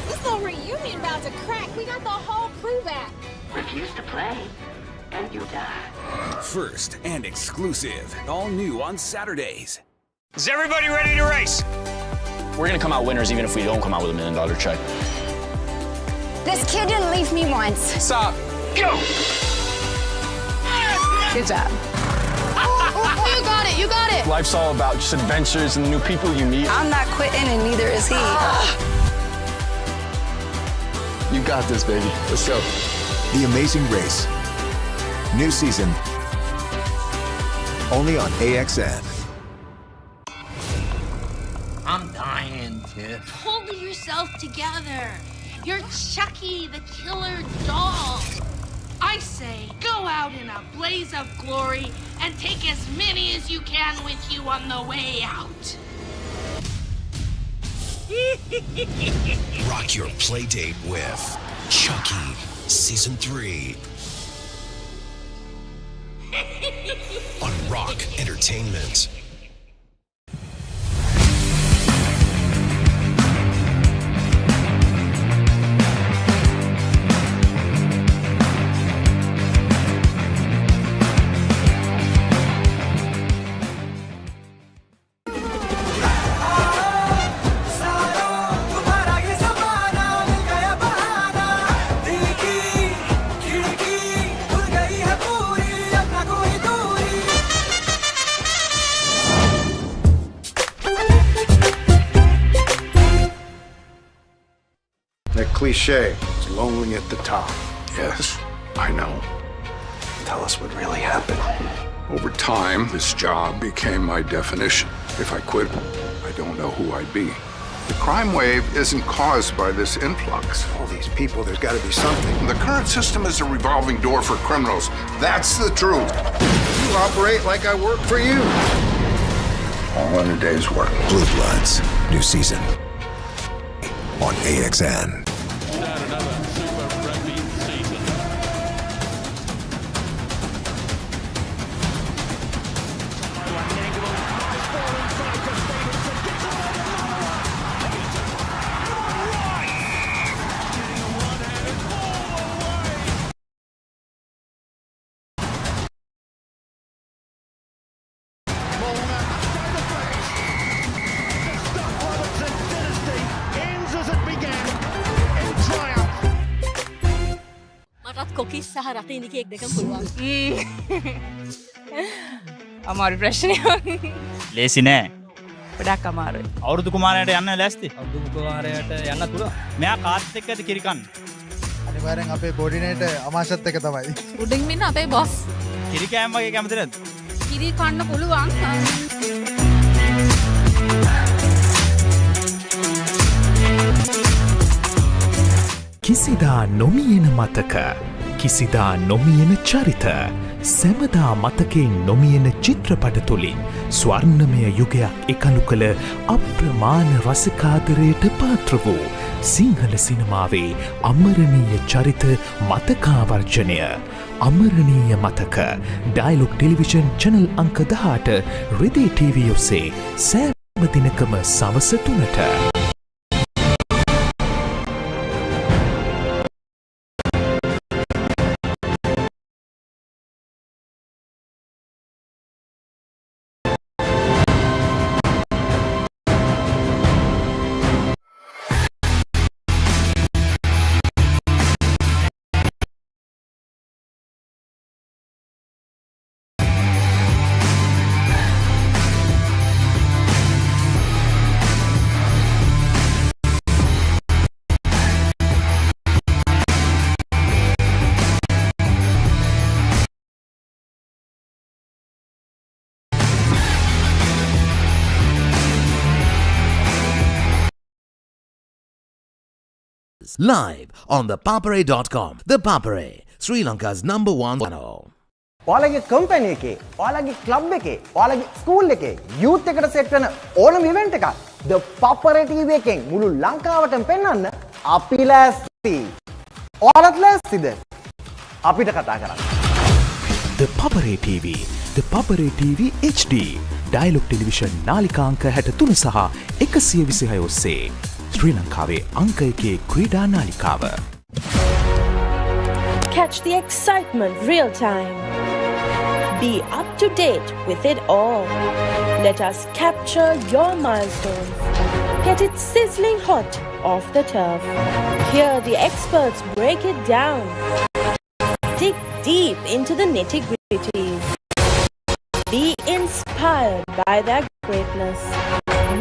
This little reunion about to crack. We got the whole crew back. Refuse to play, and you die. First and exclusive. All new on Saturdays. Is everybody ready to race? We're gonna come out winners even if we don't come out with $1 million check. This kid didn't leave me once. Stop. Go! Good job. You got it. You got it. Life's all about just adventures and the new people you meet. I'm not quitting, and neither is he. You got this, baby. Let's go. The Amazing Race. New season. Only on AXN. I'm dying, Tiff. Pull yourself together. You're Chucky, the killer doll. I say, go out in a blaze of glory and take as many as you can with you on the way out. Rock your playdate with Chucky Season 3 on Rock Entertainment. That cliche is lonely at the top. Yes, I know. Tell us what really happened. Over time, this job became my definition. If I quit, I don't know who I'd be. The crime wave isn't caused by this influx. All these people, there's got to be something. The current system is a revolving door for criminals. That's the truth. You operate like I work for you. All in a day's work. Blue Bloods. New season. On AXN. Kokis සහ රතින් දිකේක් දෙකම පුළුවන්. අමාරු ප්‍රශ්නයක්. ලේසි නෑ. ගොඩක් අමාරුයි. අවුරුදු කුමාරයාට යන්න ලෑස්ති? අවුරුදු කුමාරයාට යන්න පුළුවන්. මෙයා කාත් එක්කද කිරිකන්න? අනිවාර්යෙන් අපේ කෝඩිනේටර් අමාෂත් එක තමයි. උඩින් ඉන්න අපේ බොස්. කිරි කෑම වගේ කැමති නැද්ද? කිරි කන්න පුළුවන්. කිසිදා නොමියෙන මතක, කිසිදා නොමියෙන චරිත, සැමදා මතකෙන් නොමියෙන චිත්‍රපට තුළින් ස්වර්ණමය යුගයක් එකලු කළ අප්‍රමාණ රසිකාදරයට පාත්‍ර වූ සිංහල සිනමාවේ අමරණීය චරිත මතකාවර්ජනය. අමරණීය මතක ඩයිලොග් ටෙලිවිෂන් චැනල් අංක 18 රිදී TV ඔස්සේ සෑම දිනකම සවස 3ට. Live on the Papare.com. The Papare, Sri Lanka's #1 channel. ඔයාලගේ කම්පැනි එකේ, ඔයාලගේ ක්ලබ් එකේ, ඔයාලගේ ස්කූල් එකේ යූත් එකට සෙට් වෙන ඕනම ඉවෙන්ට් එකක් The Papare TV එකෙන් මුළු ලංකාවටම පෙන්වන්න අපි ලෑස්ති. ඔයාලත් ලෑස්තිද? අපිට කතා කරන්න. The Papare TV, The Papare TV HD, Dialog television නාලිකා අංක 63 සහ 126 ඔස්සේ ශ්‍රී ලංකාවේ අංක 1 ක්‍රීඩා නාලිකාව. Catch the excitement real time. Be up to date with it all. Let us capture your milestones. Get it sizzling hot off the turf. Hear the experts break it down. Dig deep into the nitty-gritties. Be inspired by their greatness.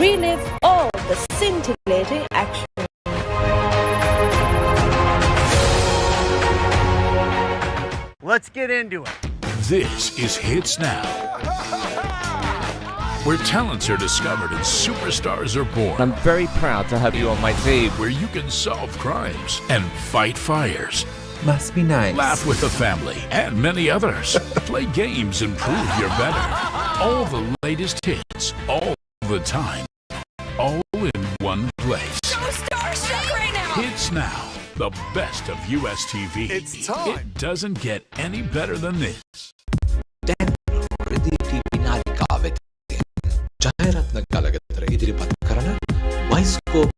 Relive all the scintillating action. Let's get into it. This is Hits Now, where talents are discovered and superstars are born. I'm very proud to have you on my team. Where you can solve crimes and fight fires. Must be nice. Laugh with the family and many others. Play games and prove you're better. All the latest hits, all the time, all in one place. So starstruck right now. Hits Now, the best of US TV. It's time. It doesn't get any better than this. රිදී TV නාලිකාවෙත් Jayaratne ගලගතර ඉදිරිපත් කරන bioscope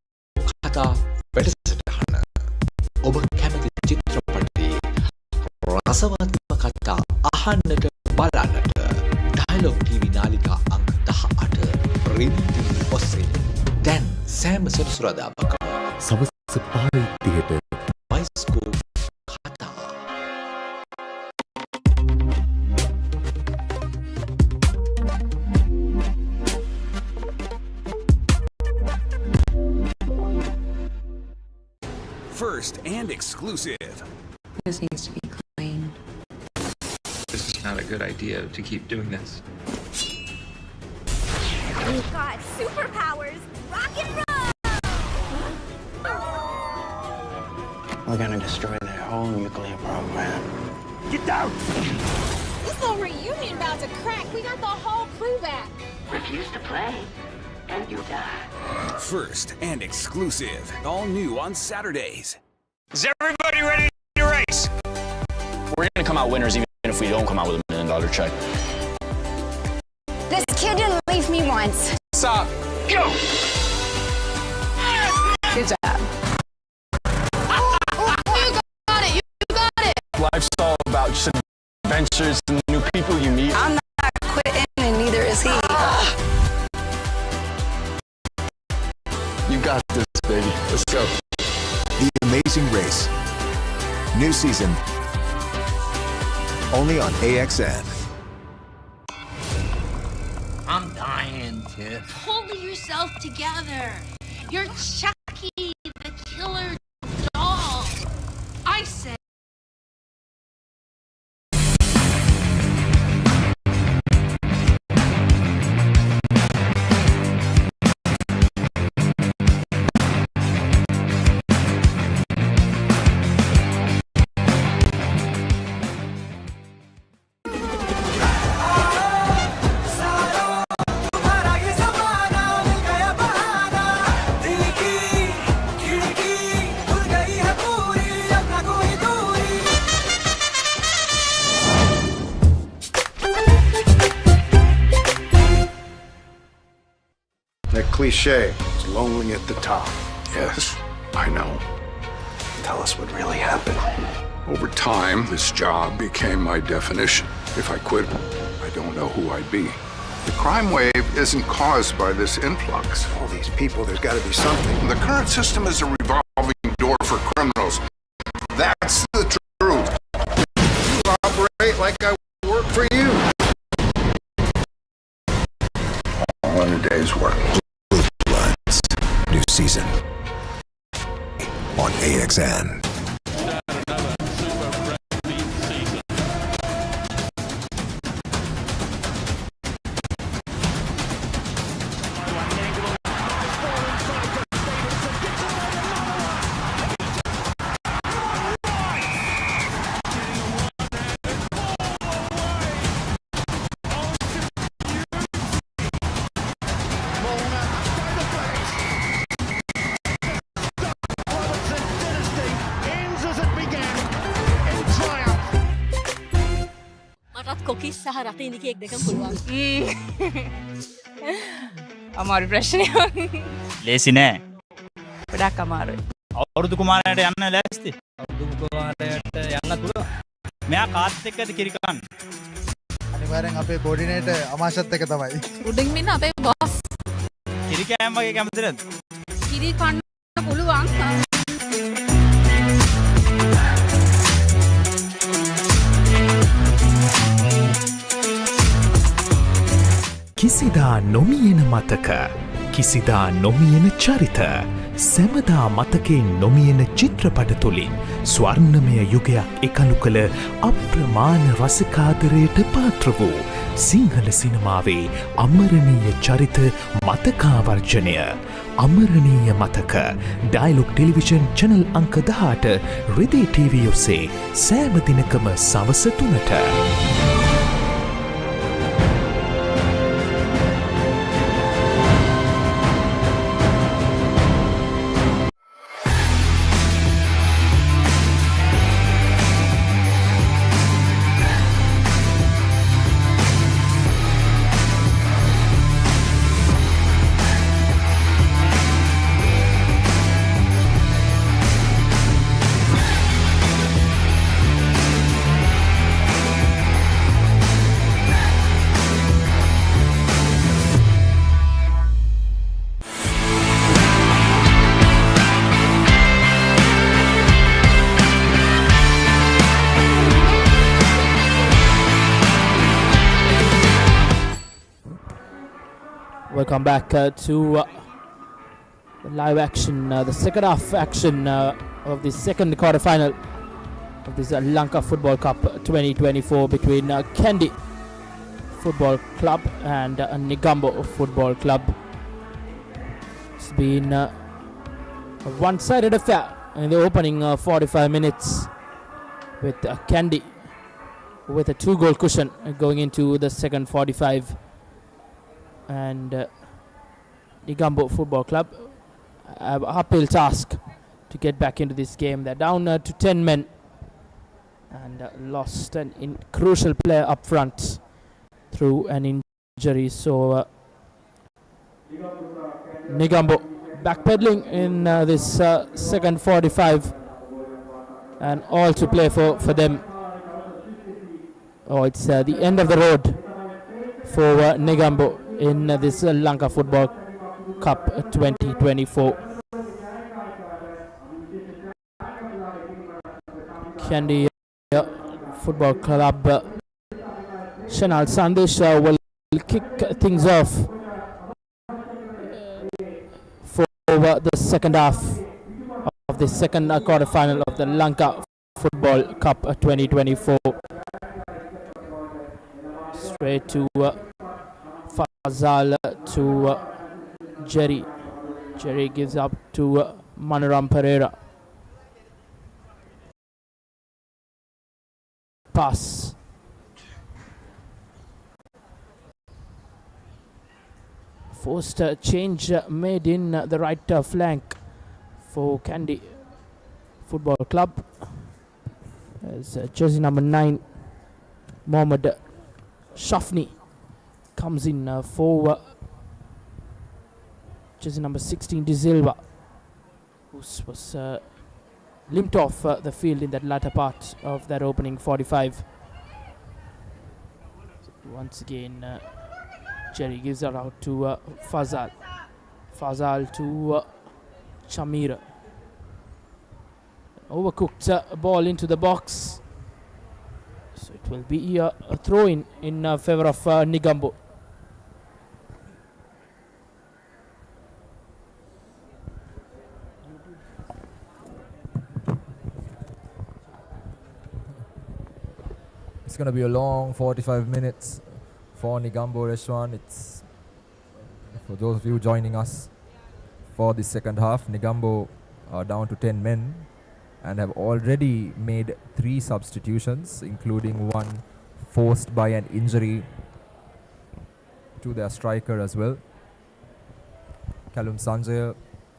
කතා වැඩසටහන. ඔබ කැමති චිත්‍රපටයේ රසවත්ම කතා අහන්නට බලන්නට ඩයලොග් TV නාලිකා අංක 18 රිදී TV ඔස්සේ දැන් සෑම සෙනසුරාදාකම සවස් 5:30ට බයිස්කෝප් කතා. First and exclusive. This needs to be cleaned. This is not a good idea to keep doing this. We've got superpowers. Rock and roll! We're gonna destroy their whole nuclear program. Get down! This little reunion about to crack. We got the whole crew back. Refuse to play, and you die. First and exclusive. All new on Saturdays. Is everybody ready to race? We're gonna come out winners even if we don't come out with $1 million check. This kid didn't leave me once. Stop. Go! Good job. You got it. You got it. Life's all about just adventures and the new people you meet. I'm not quitting, and neither is he. You got this, baby. Let's go. The Amazing Race. New season, Only on AXN. I'm dying, Tiff. Pull yourself together. You're Chucky, the killer doll. I said. That cliche is lonely at the top. Yes, I know. Tell us what really happened. Over time, this job became my definition. If I quit, I don't know who I'd be. The crime wave isn't caused by this influx. All these people, there's got to be something. The current system is a revolving door for criminals. That's the truth. You operate like I work for you. All in a day's work. Bloods. New season. On AXN. Kokis සහ රටින් දිකෙක් දෙකම පුළුවන්. අමාරු ප්‍රශ්නයක්. ලේසි නෑ. ගොඩක් අමාරුයි. අවුරුදු කුමාරයාට යන්න ලෑස්ති. අවුරුදු කුමාරයාට යන්න පුළුවන්. මෙයා කාත් එක්කද කිරිකන්. අනිවාර්යෙන් අපේ කෝඩිනේටර් අමාශත් එක තමයි. උඩින් ඉන්න අපේ බොස්. කිරි කෑම වගේ කැමතිද? කිරි කන්න පුළුවන්. කිසිදා නොමියෙන මතක කිසිදා නොමියෙන චරිත සැමදා මතකෙන් නොමියෙන චිත්‍රපට තුළින් ස්වර්ණමය යුගයක් එකලු කළ අප්‍රමාණ රසිකාදරයට පාත්‍ර වූ සිංහල සිනමාවේ අමරණීය චරිත මතකාවර්ජනය අමරණීය මතක ඩයිලොග් ටෙලිවිෂන් චැනල් අංක 18 රිදී ටීවී ඔස්සේ සෑම දිනකම සවස 3ට. Welcome back to the live action, the second half action of the second quarter-final of this Lanka Football Cup 2024 between Kandy Football Club and Negombo Football Club. It's been a one-sided affair in the opening 45 minutes with Kandy with a 2-goal cushion going into the second 45. And Negombo Football Club have an uphill task to get back into this game. They're down to 10 men and lost an crucial player up front through an injury. So Negombo backpedaling in this second 45 and all to play for them. Oh, it's the end of the road for Negombo in this Lanka Football Cup 2024. Kandy Football Club. Shanal Sandesh will kick things off for the second half of the second quarter-final of the Lanka Football Cup 2024. Straight to Fazal to Jerry. Jerry gives up to Manoram Pereira. Pass. Forced change made in the right flank for Kandy Football Club. As jersey number 9, Mohammad Shafni, comes in for jersey number 16, De Silva, who was limped off the field in that latter part of that opening 45. So once again, Jerry gives it out to Fazal. Fazal to Chamira. Overcooked ball into the box. So it will be a throw-in in favor of Negombo. It's going to be a long 45 minutes for Negombo Reshwan. It's for those of you joining us for the second half. Negombo are down to 10 men and have already made 3 substitutions, including one forced by an injury to their striker as well. Callum Sanjay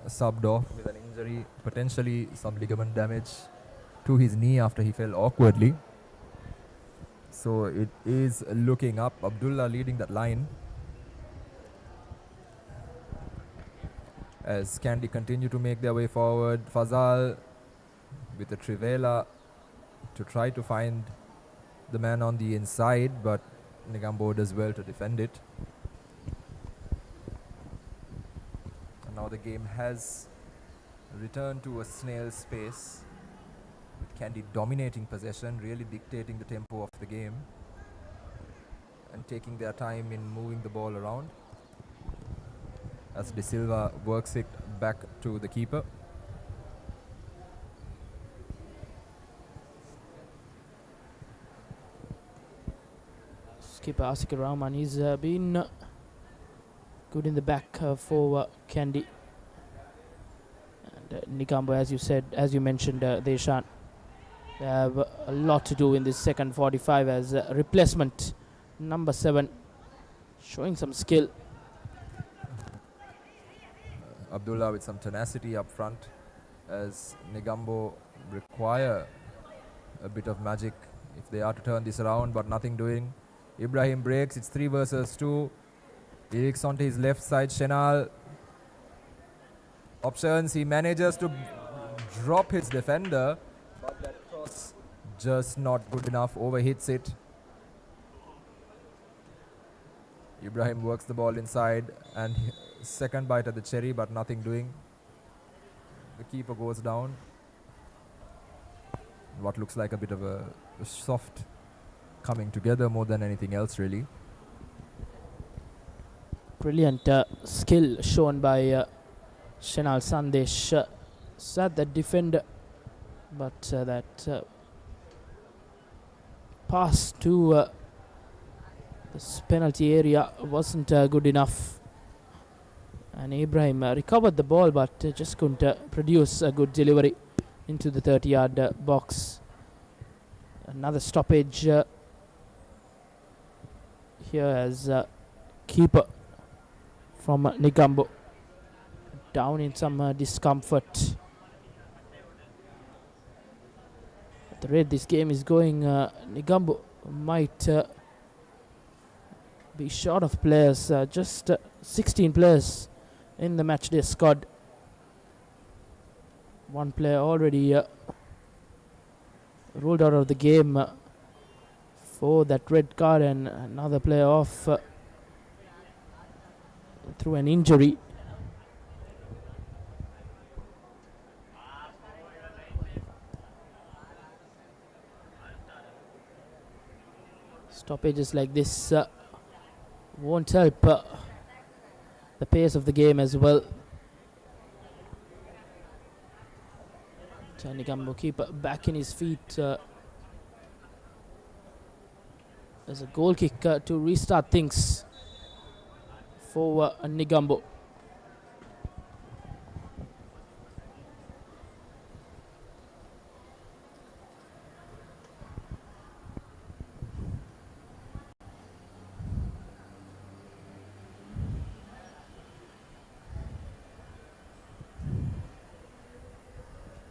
subbed off with an injury, potentially some ligament damage to his knee after he fell awkwardly. So it is looking up. Abdullah leading that line as Kandy continue to make their way forward. Fazal with a Trivela to try to find the man on the inside, but Negombo does well to defend it. And now the game has returned to a snail's pace, with Kandy dominating possession, really dictating the tempo of the game and taking their time in moving the ball around as De Silva works it back to the keeper. Skipper Asik Rahman has been good in the back for Kandy. And Negombo, as you mentioned, Deshan, they have a lot to do in this second 45 as replacement number 7 showing some skill. Abdullah with some tenacity up front as Negombo require a bit of magic if they are to turn this around, but nothing doing. Ibrahim breaks, it's 3 versus 2. Eriks onto his left side, Shenal. Options, he manages to drop his defender, but that cross just not good enough, overhits it. Ibrahim works the ball inside and second bite at the cherry, but nothing doing. The keeper goes down. What looks like a bit of a soft coming together more than anything else, really. Brilliant skill shown by Shanal Sandesh. Sad that defender, but that pass to this penalty area wasn't good enough. And Ibrahim recovered the ball, but just couldn't produce a good delivery into the 30-yard box. Another stoppage here as keeper from Negombo down in some discomfort. At the rate this game is going, Negombo might be short of players, just 16 players in the matchday squad. One player already ruled out of the game for that red card, and another player off through an injury. Stoppages like this won't help the pace of the game as well. Negombo keeper back in his feet. There's a goal kick to restart things for Negombo.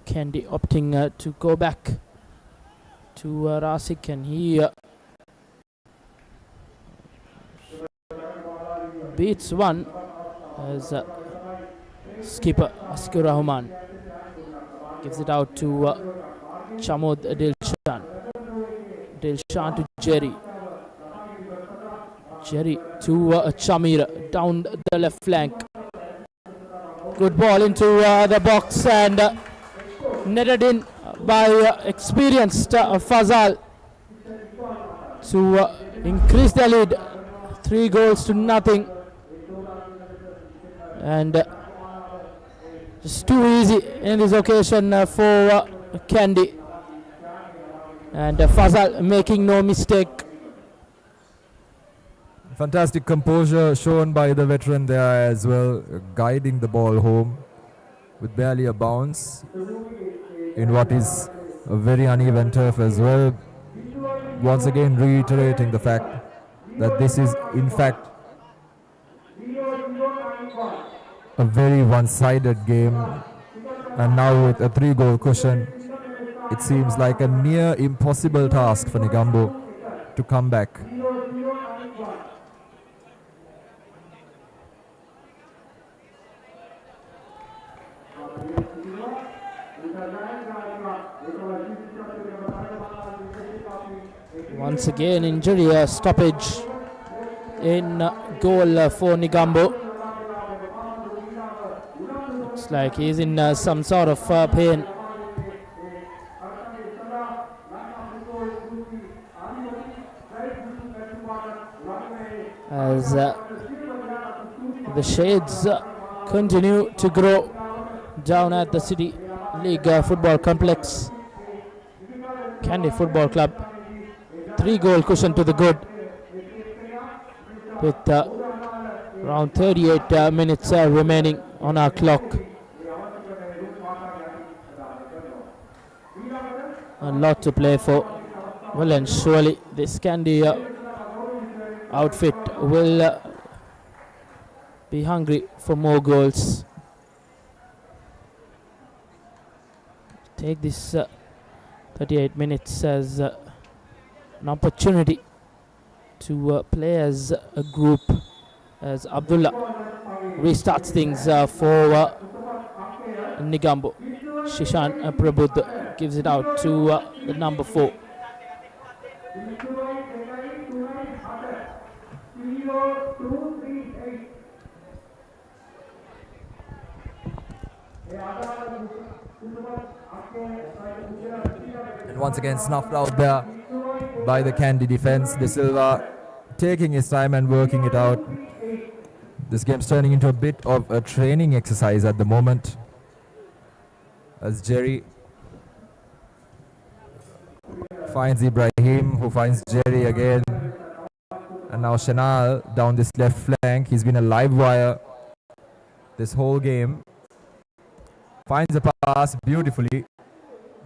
Kandy opting to go back to Rasik, and he beats one as skipper Askur Rahman gives it out to Chamod Dilshan. Dilshan to Jerry. Jerry to Chamir down the left flank. Good ball into the box and netted in by experienced Fazal to increase their lead 3 goals to nothing, and just too easy in this occasion for Kandy, and Fazal making no mistake. Fantastic composure shown by the veteran there as well, guiding the ball home with barely a bounce in what is a very uneven turf as well. Once again reiterating the fact that this is in fact a very one-sided game, and now with a 3-goal cushion it seems like a near impossible task for Negombo to come back. Once again injury, stoppage in goal for Negombo. Looks like he's in some sort of pain. As the shades continue to grow down at the City League Football Complex. Kandy Football Club 3-goal cushion to the good with around 38 minutes remaining on our clock. A lot to play for. Well, and surely this Kandy outfit will be hungry for more goals. Take this 38 minutes as an opportunity to play as a group, as Abdullah restarts things for Negombo. Shishan Prabudh gives it out to the number 4. And once again snuffed out there by the Kandy defense. De Silva taking his time and working it out. This game's turning into a bit of a training exercise at the moment, as Jerry finds Ibrahim, who finds Jerry again, and now Shanal down this left flank. He's been a live wire this whole game. Finds a pass beautifully,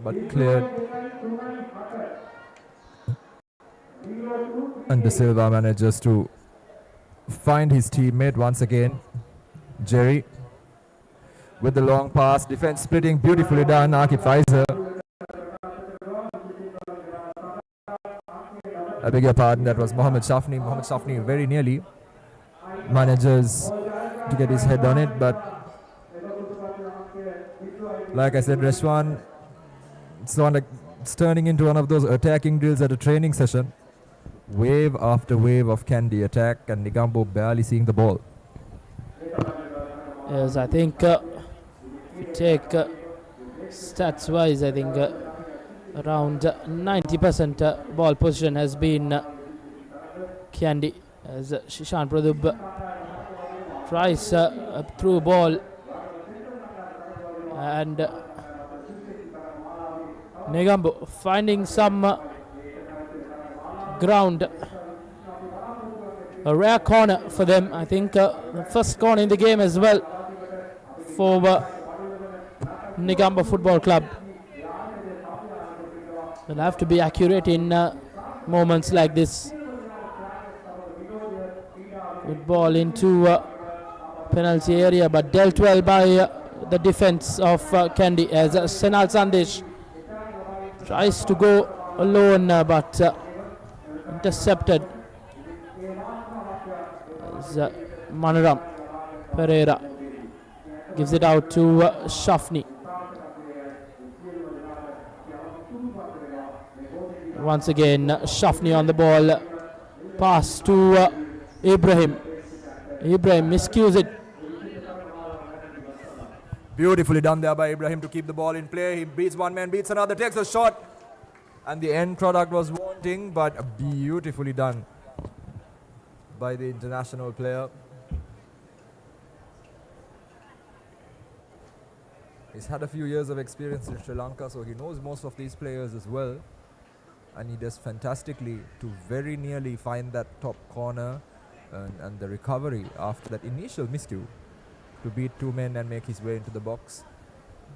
but cleared. And De Silva manages to find his teammate once again. Jerry with the long pass, defense splitting, beautifully done. Akif Faizer. I beg your pardon, that was Mohammad Shafni. Mohammad Shafni very nearly manages to get his head on it, but like I said, Reshwan, it's turning into one of those attacking drills at a training session. Wave after wave of Kandy attack, and Negombo barely seeing the ball. Yes, I think if you take stats wise, I think around 90% ball position has been Kandy as Shishan Pradub tries a through ball, and Negombo finding some ground. A rare corner for them. I think the first corner in the game as well for Negombo Football Club. They'll have to be accurate in moments like this. Good ball into penalty area, but dealt well by the defense of Kandy as Senal Sandesh tries to go alone, but intercepted as Manaram Pereira gives it out to Shafni. Once again, Shafni on the ball. Pass to Ibrahim. Ibrahim miscues it. Beautifully done there by Ibrahim to keep the ball in play. He beats one man, beats another, takes a shot. And the end product was wanting, but beautifully done by the international player. He's had a few years of experience in Sri Lanka, so he knows most of these players as well. And he does fantastically to very nearly find that top corner and the recovery after that initial miscue to beat two men and make his way into the box.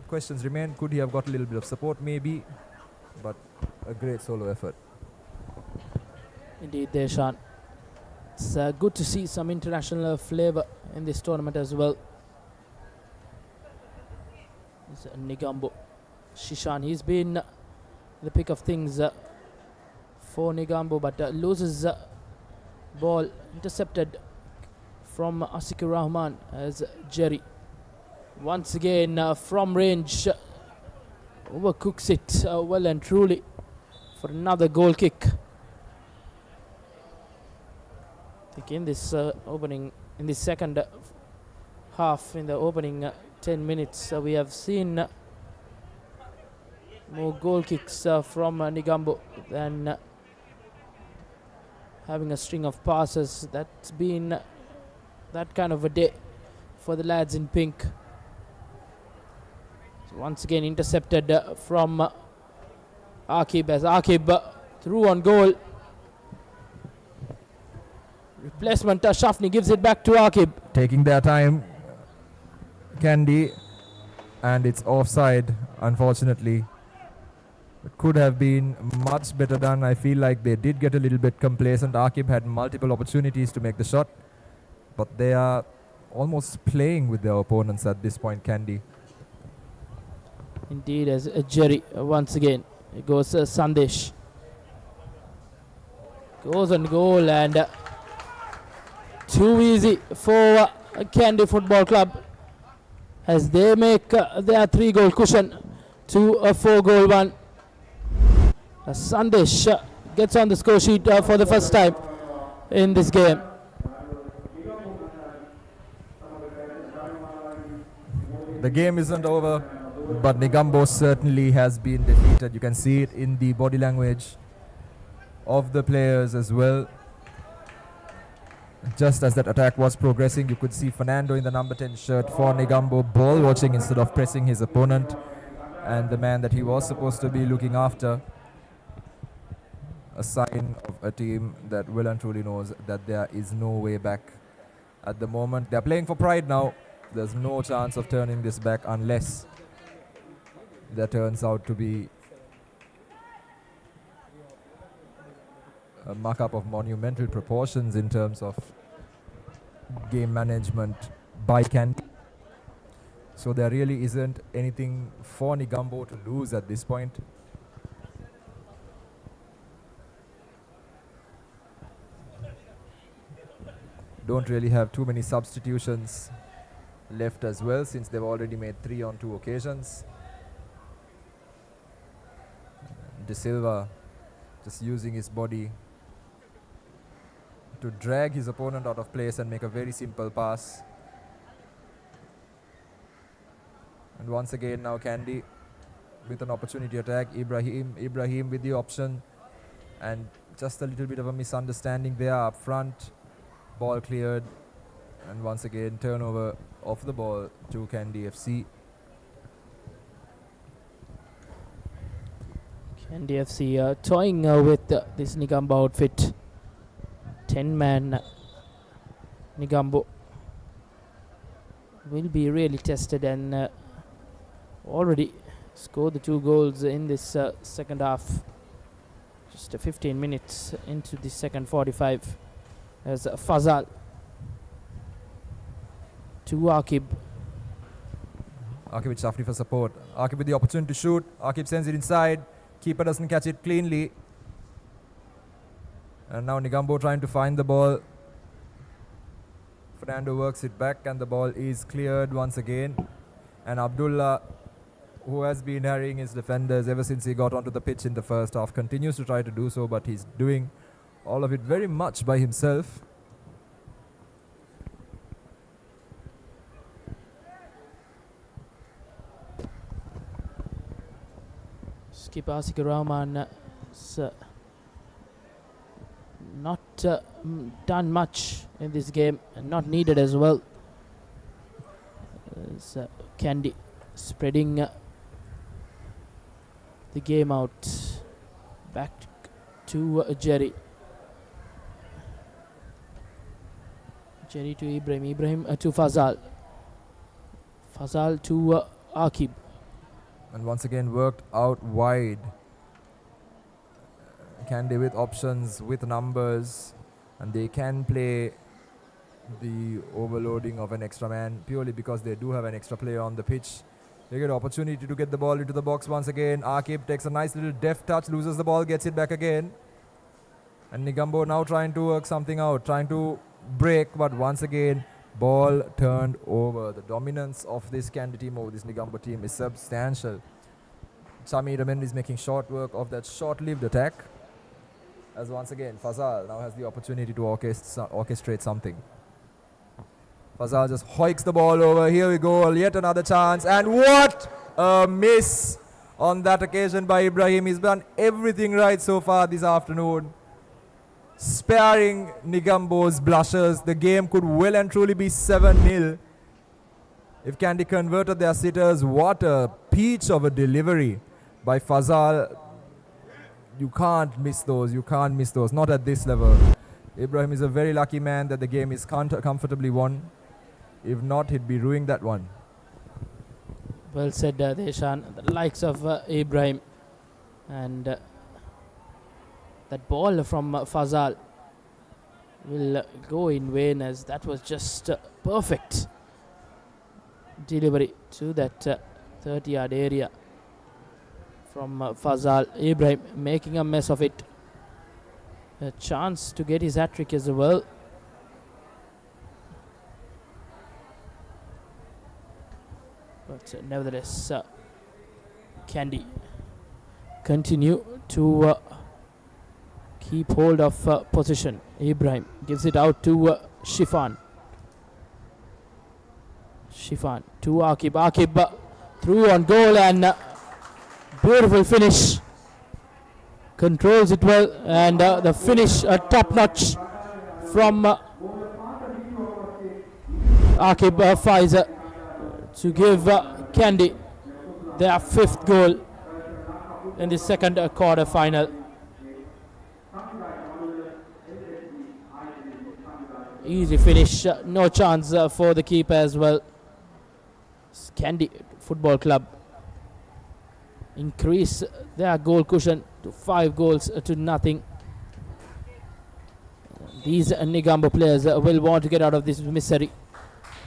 Questions remain. Could he have got a little bit of support? Maybe. But a great solo effort. Indeed, Deshan. It's good to see some international flavor in this tournament as well. It's Negombo. Shishan, he's been the pick of things for Negombo, but loses ball intercepted from Asikur Rahman as Jerry once again from range overcooks it well and truly for another goal kick. I think in this in the second half, in the opening 10 minutes, we have seen more goal kicks from Negombo than having a string of passes. That's been that kind of a day for the lads in pink. So once again intercepted from Akib as Akib through on goal. Replacement, Shafni gives it back to Akib. Taking their time, Kandy, and it's offside, unfortunately. It could have been much better done. I feel like they did get a little bit complacent. Akib had multiple opportunities to make the shot, but they are almost playing with their opponents at this point, Kandy. Indeed, as Jerry once again. It goes Sandesh. Goes on goal, and too easy for Kandy Football Club as they make their 3-goal cushion to a 4-goal one. Sandesh gets on the score sheet for the first time in this game. The game isn't over, but Negombo certainly has been defeated. You can see it in the body language of the players as well. Just as that attack was progressing, you could see Fernando in the number 10 shirt for Negombo ball watching instead of pressing his opponent, and the man that he was supposed to be looking after. A sign of a team that well and truly knows that there is no way back at the moment. They're playing for pride now. There's no chance of turning this back unless there turns out to be a muck-up of monumental proportions in terms of game management by Kandy. So there really isn't anything for Negombo to lose at this point. Don't really have too many substitutions left as well, since they've already made 3 on 2 occasions. De Silva just using his body to drag his opponent out of place and make a very simple pass. And once again now Kandy with an opportunity attack. Ibrahim with the option And just a little bit of a misunderstanding there up front. Ball cleared. And once again, turnover of the ball to Kandy FC. Kandy FC toying with this Negombo outfit. 10-man Negombo will be really tested, and already scored the 2 goals in this second half. Just 15 minutes into the second 45 as Fazal to Akib. Akib Shafri for support. Akib with the opportunity to shoot. Akib sends it inside. Keeper doesn't catch it cleanly. And now Negombo trying to find the ball. Fernando works it back and the ball is cleared once again. And Abdullah, who has been harrying his defenders ever since he got onto the pitch in the first half, continues to try to do so, but he's doing all of it very much by himself. Skipper Asik Rahman not done much in this game, and not needed as well. Kandy spreading the game out. Back to Jerry. Jerry to Ibrahim. Ibrahim to Fazal. Fazal to Akib. And once again worked out wide. Kandy with options, with numbers, and they can play the overloading of an extra man purely because they do have an extra player on the pitch. They get opportunity to get the ball into the box once again. Akib takes a nice little deft touch, loses the ball, gets it back again. And Negombo now trying to work something out, trying to break, but once again, ball turned over. The dominance of this Kandy team over this Negombo team is substantial. Sami Ramen is making short work of that short-lived attack. As once again, Fazal now has the opportunity to orchestrate something. Fazal just hoiks the ball over. Here we go, yet another chance. And what a miss on that occasion by Ibrahim. He's done everything right so far this afternoon. Sparing Negombo's blushers. The game could well and truly be 7-0 if Kandy converted their sitters. What a peach of a delivery by Fazal. You can't miss those. You can't miss those. Not at this level. Ibrahim is a very lucky man that the game is comfortably won. If not, he'd be ruining that one. Well said, Deshan. The likes of Ibrahim. And that ball from Fazal will go in vain, as that was just perfect delivery to that 30-yard area from Fazal. Ibrahim making a mess of it. A chance to get his hat-trick as well. But nevertheless, Kandy continue to keep hold of position. Ibrahim gives it out to Shifan. Shifan to Akib. Akib through on goal, and beautiful finish. Controls it well, and the finish top-notch from Akib Faiza to give Kandy their 5th goal in the second quarter final. Easy finish, no chance for the keeper as well. Kandy Football Club increase their goal cushion to 5 goals to nothing. These Negombo players will want to get out of this misery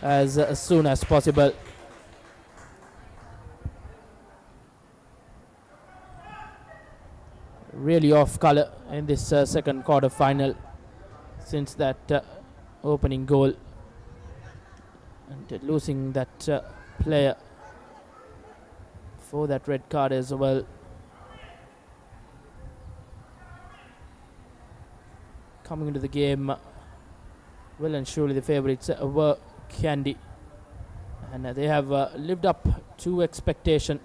as soon as possible. Really off color in this second quarter final since that opening goal, and losing that player for that red card as well. Coming into the game, well and surely the favourites were Kandy, and they have lived up to expectation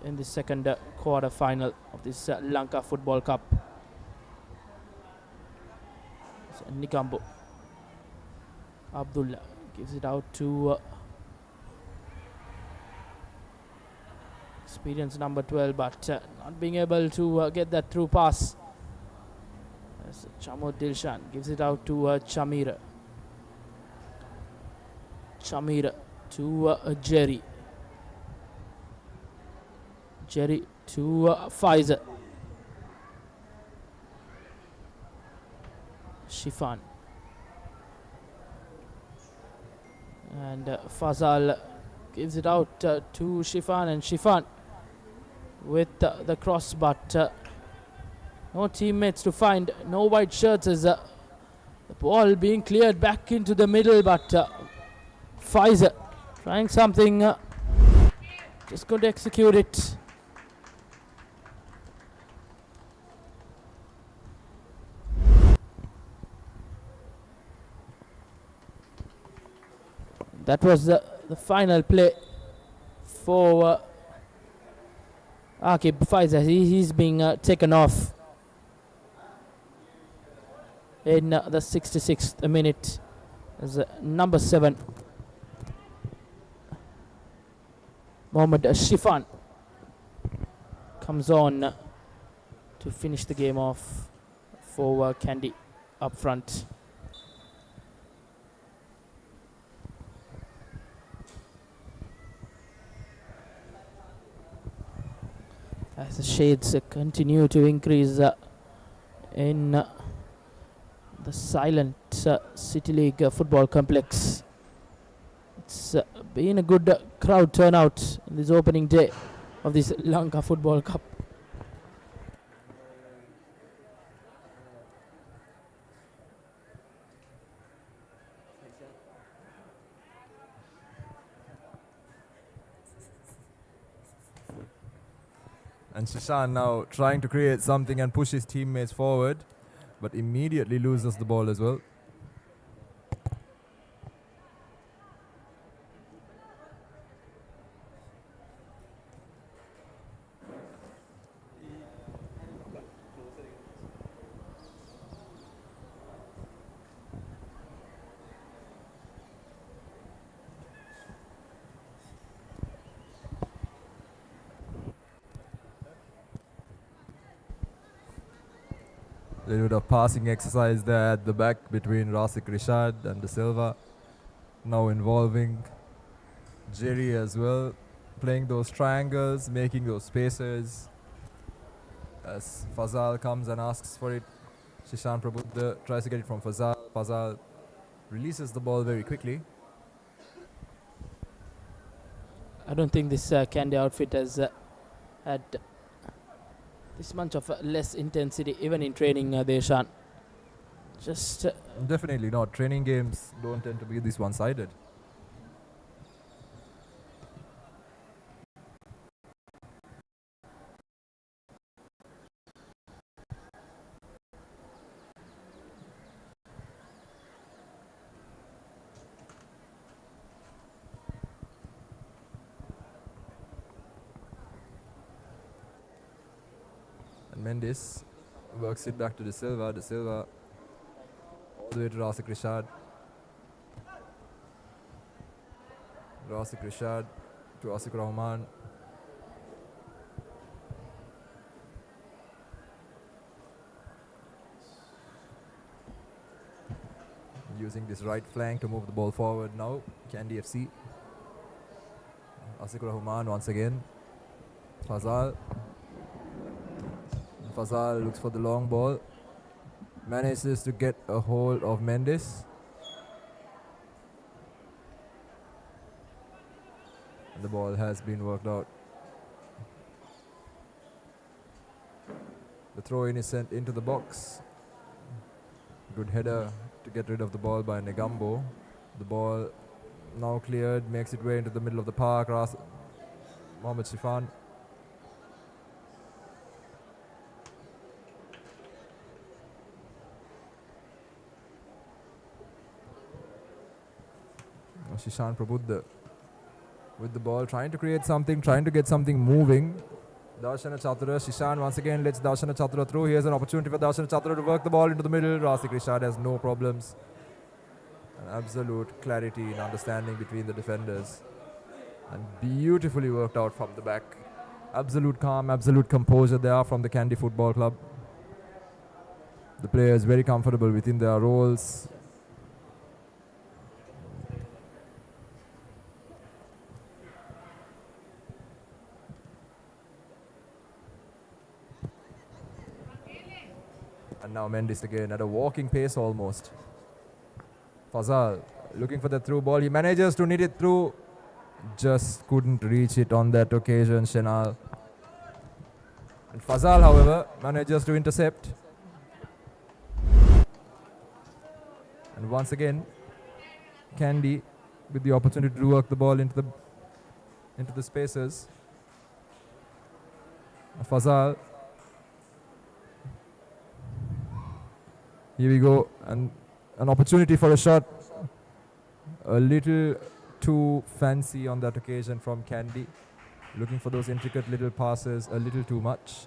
in the second quarter final of this Lanka Football Cup. So Negombo. Abdullah gives it out to experienced number 12, but not being able to get that through pass. As Chamo Dilshan gives it out to Chamira. Chamira to Jerry. Jerry to Pfizer. Shifan. And Fazal gives it out to Shifan, and Shifan with the cross, but no teammates to find, no white shirts as the ball being cleared back into the middle, but Pfizer trying something, just going to execute it. That was the final play for Akib Pfizer. He's being taken off in the 66th minute as number 7 Mohammad Shifan comes on to finish the game off for Kandy up front. As the shades continue to increase in the silent City League football complex. It's been a good crowd turnout in this opening day of this Lanka Football Cup. And Shishan now trying to create something and push his teammates forward, but immediately loses the ball as well. A little bit of passing exercise there at the back between Rasik Rishad and De Silva. Now involving Jerry as well, playing those triangles, making those spaces. As Fazal comes and asks for it, Shishan Prabuddha tries to get it from Fazal. Fazal releases the ball very quickly. I don't think this Kandy outfit has had this much of less intensity even in training, Deshan. Just definitely not. Training games don't tend to be this one-sided. Mendes works it back to De Silva. De Silva all the way to Rasik Rishad. Rasik Rishad to Asik Rahman. Using this right flank to move the ball forward now. Kandy FC. Asik Rahman once again. Fazal. Fazal looks for the long ball, manages to get a hold of Mendes. And the ball has been worked out. The throw-in is sent into the box. Good header to get rid of the ball by Negombo. The ball now cleared, makes its way into the middle of the park. Mohammad Shifan. Shishan Prabuddha with the ball, trying to create something, trying to get something moving. Darshana Chatura, Shishan once again lets Darshana Chatura through. Here's an opportunity for Darshana Chatura to work the ball into the middle. Rasik Rishad has no problems. An absolute clarity and understanding between the defenders. And beautifully worked out from the back. Absolute calm, absolute composure there from the Kandy Football Club. The players very comfortable within their roles. And now Mendes again at a walking pace almost. Fazal looking for the through ball. He manages to knit it through. Just couldn't reach it on that occasion, Shenal. And Fazal, however, manages to intercept. And once again, Kandy with the opportunity to work the ball into the spaces. Fazal. Here we go, and an opportunity for a shot. A little too fancy on that occasion from Kandy. Looking for those intricate little passes a little too much.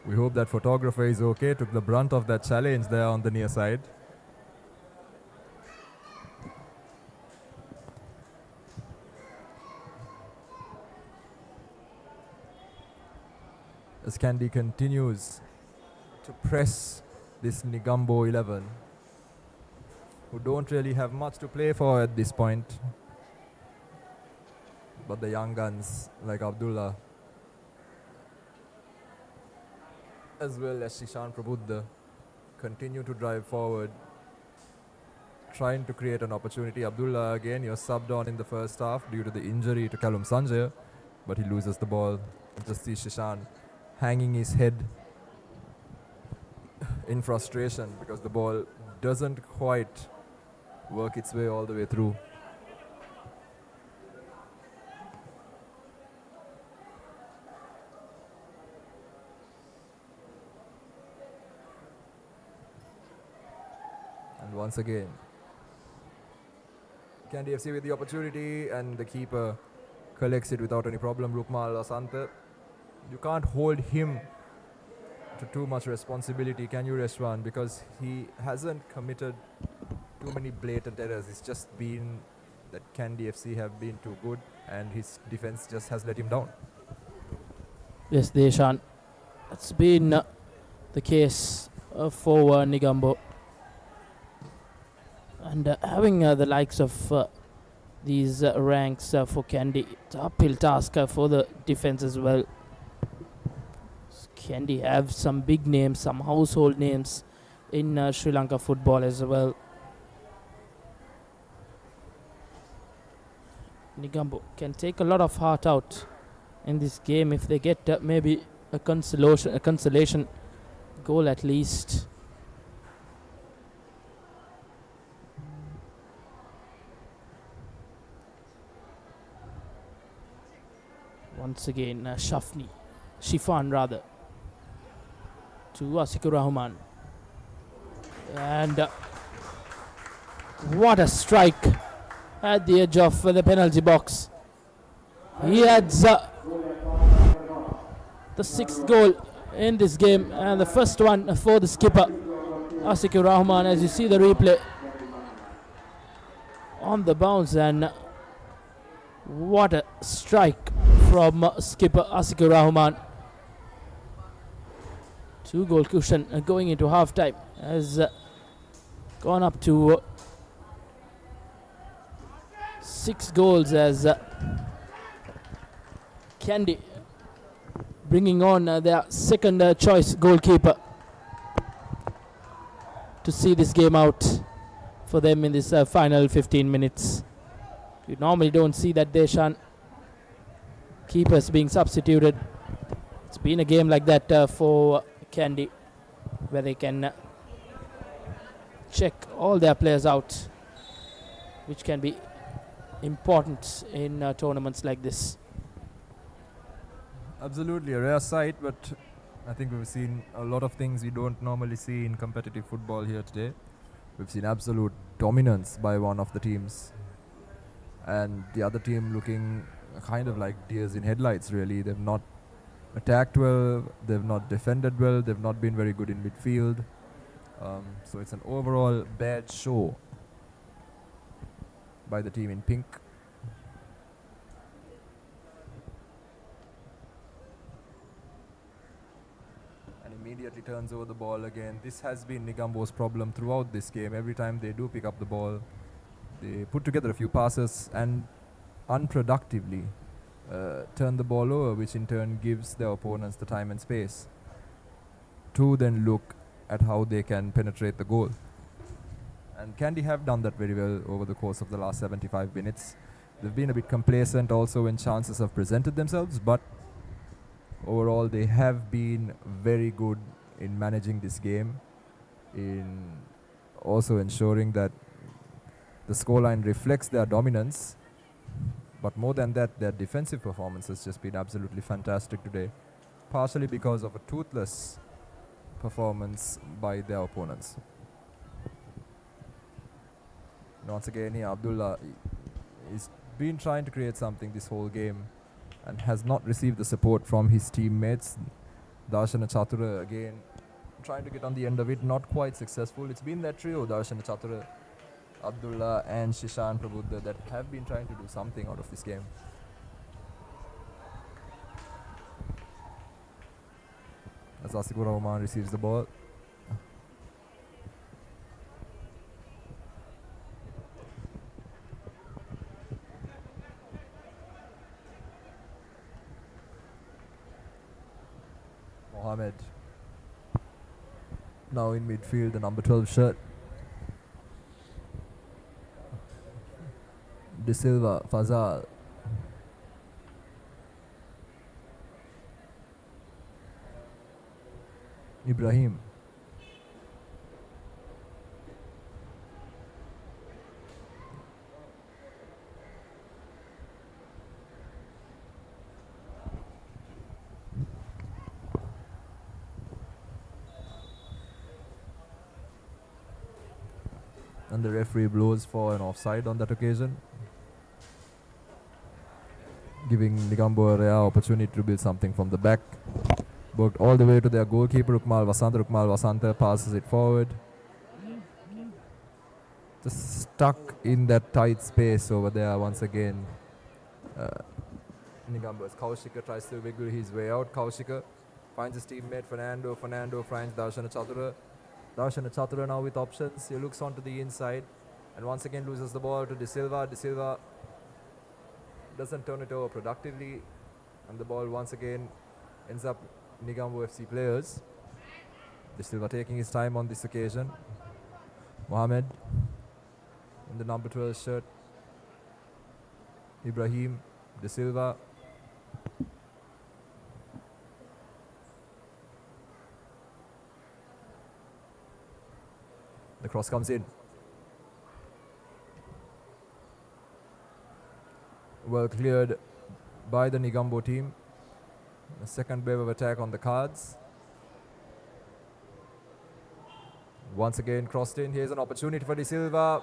We hope that photographer is okay, took the brunt of that challenge there on the near side. As Kandy continues to press this Negombo 11, who don't really have much to play for at this point. But the young guns like Abdullah, as well as Shishan Prabuddha, continue to drive forward, trying to create an opportunity. Abdullah again, you're subbed on in the first half due to the injury to Callum Sanjay, but he loses the ball. Just see Shishan hanging his head in frustration because the ball doesn't quite work its way all the way through. And once again, Kandy FC with the opportunity, and the keeper collects it without any problem. Rukmal Asante. You can't hold him to too much responsibility, can you, Reshwan? Because he hasn't committed too many blatant errors. It's just been that Kandy FC have been too good, and his defense just has let him down. Yes, Deshan. That's been the case for Negombo. And having the likes of these ranks for Kandy, it's an uphill task for the defense as well. Kandy have some big names, some household names in Sri Lanka football as well. Negombo can take a lot of heart out in this game if they get maybe a consolation goal at least. Once again, Shifan rather, to Asikur Rahman. And what a strike at the edge of the penalty box. He adds the 6th goal in this game, and the first one for the skipper, Asikur Rahman, as you see the replay on the bounce. And what a strike from skipper Asikur Rahman. 2-goal cushion going into half time has gone up to 6 goals as Kandy bringing on their second choice goalkeeper to see this game out. for them in this final 15 minutes. You normally don't see that, Deshan. Keepers being substituted. It's been a game like that for Kandy, where they can check all their players out, which can be important in tournaments like this. Absolutely a rare sight, but I think we've seen a lot of things we don't normally see in competitive football here today. We've seen absolute dominance by one of the teams, and the other team looking kind of like deers in headlights, really. They've not attacked well, they've not defended well, they've not been very good in midfield. So it's an overall bad show by the team in pink. And immediately turns over the ball again. This has been Negombo's problem throughout this game. Every time they do pick up the ball, they put together a few passes and unproductively turn the ball over, which in turn gives their opponents the time and space to then look at how they can penetrate the goal. And Kandy have done that very well over the course of the last 75 minutes. They've been a bit complacent also when chances have presented themselves, but overall they have been very good in managing this game, in also ensuring that the scoreline reflects their dominance. But more than that, their defensive performance has just been absolutely fantastic today, partially because of a toothless performance by their opponents. And once again here, Abdullah is been trying to create something this whole game and has not received the support from his teammates. Darshana Chatura again trying to get on the end of it, not quite successful. It's been that trio, Darshana Chatura, Abdullah and Shishan Prabuddha, that have been trying to do something out of this game. As Asikur Rahman receives the ball. Mohamed now in midfield, the number 12 shirt. De Silva, Fazal. Ibrahim. And the referee blows for an offside on that occasion, giving Negombo an opportunity to build something from the back. Worked all the way to their goalkeeper, Rukmal Vasanta. Rukmal Vasanta passes it forward. Just stuck in that tight space over there once again. Negombo's Kaushika tries to wiggle his way out. Kaushika finds his teammate Fernando. Fernando finds Darshana Chatura. Darshana Chatura now with options. He looks onto the inside and once again loses the ball to De Silva. De Silva doesn't turn it over productively, and the ball once again ends up Negombo FC players. De Silva taking his time on this occasion. Mohamed in the number 12 shirt. Ibrahim, De Silva. The cross comes in. Well cleared by the Negombo team. The second wave of attack on the cards. Once again crossed in. Here's an opportunity for De Silva.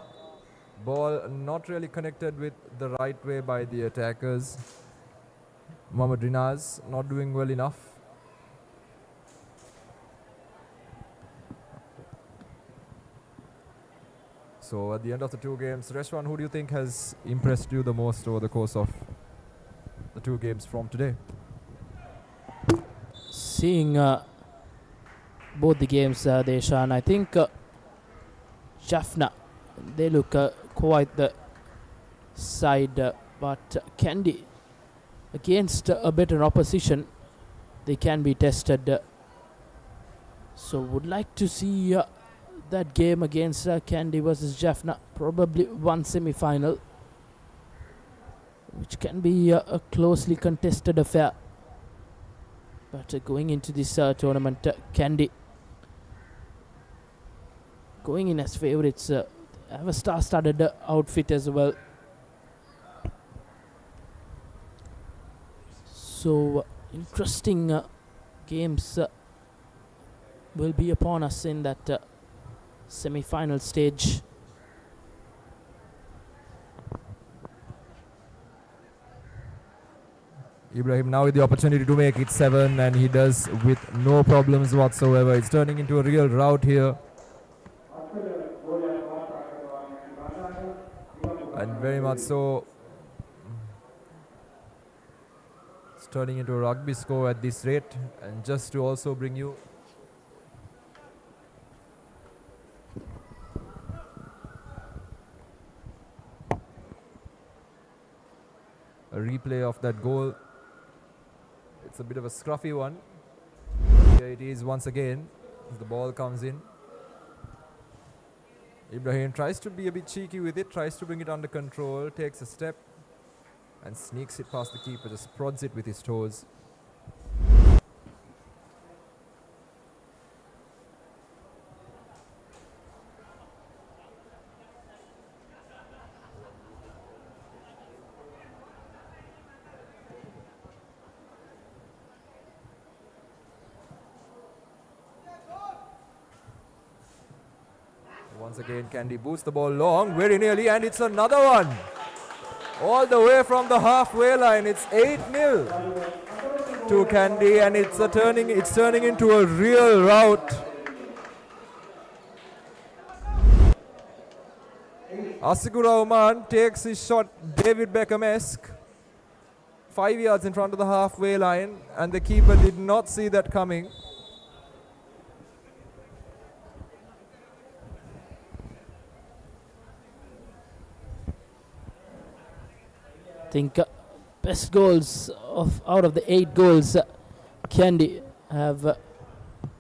Ball not really connected with the right way by the attackers. Mohamed Rinaz not doing well enough. So at the end of the two games, Reshwan, who do you think has impressed you the most over the course of the two games from today? Seeing both the games, Deshan, I think Jaffna, they look quite the side, but Kandy, against a better opposition, they can be tested. So would like to see that game against Kandy versus Jaffna, probably one semi-final, which can be a closely contested affair. But going into this tournament, Kandy going in as favourites, have a star-studded outfit as well. So interesting games will be upon us in that semi-final stage. Ibrahim now with the opportunity to make it 7, and he does with no problems whatsoever. It's turning into a real rout here. And very much so, it's turning into a rugby score at this rate. And just to also bring you a replay of that goal. It's a bit of a scruffy one. Here it is once again as the ball comes in. Ibrahim tries to be a bit cheeky with it, tries to bring it under control, takes a step and sneaks it past the keeper, just prods it with his toes. Once again, Kandy boots the ball long, very nearly, and it's another one. All the way from the halfway line. It's 8-0 to Kandy, and it's turning into a real rout. Asikur Rahman takes his shot, David Beckham-esque, 5 yards in front of the halfway line, and the keeper did not see that coming. I think best goals out of the 8 goals Kandy have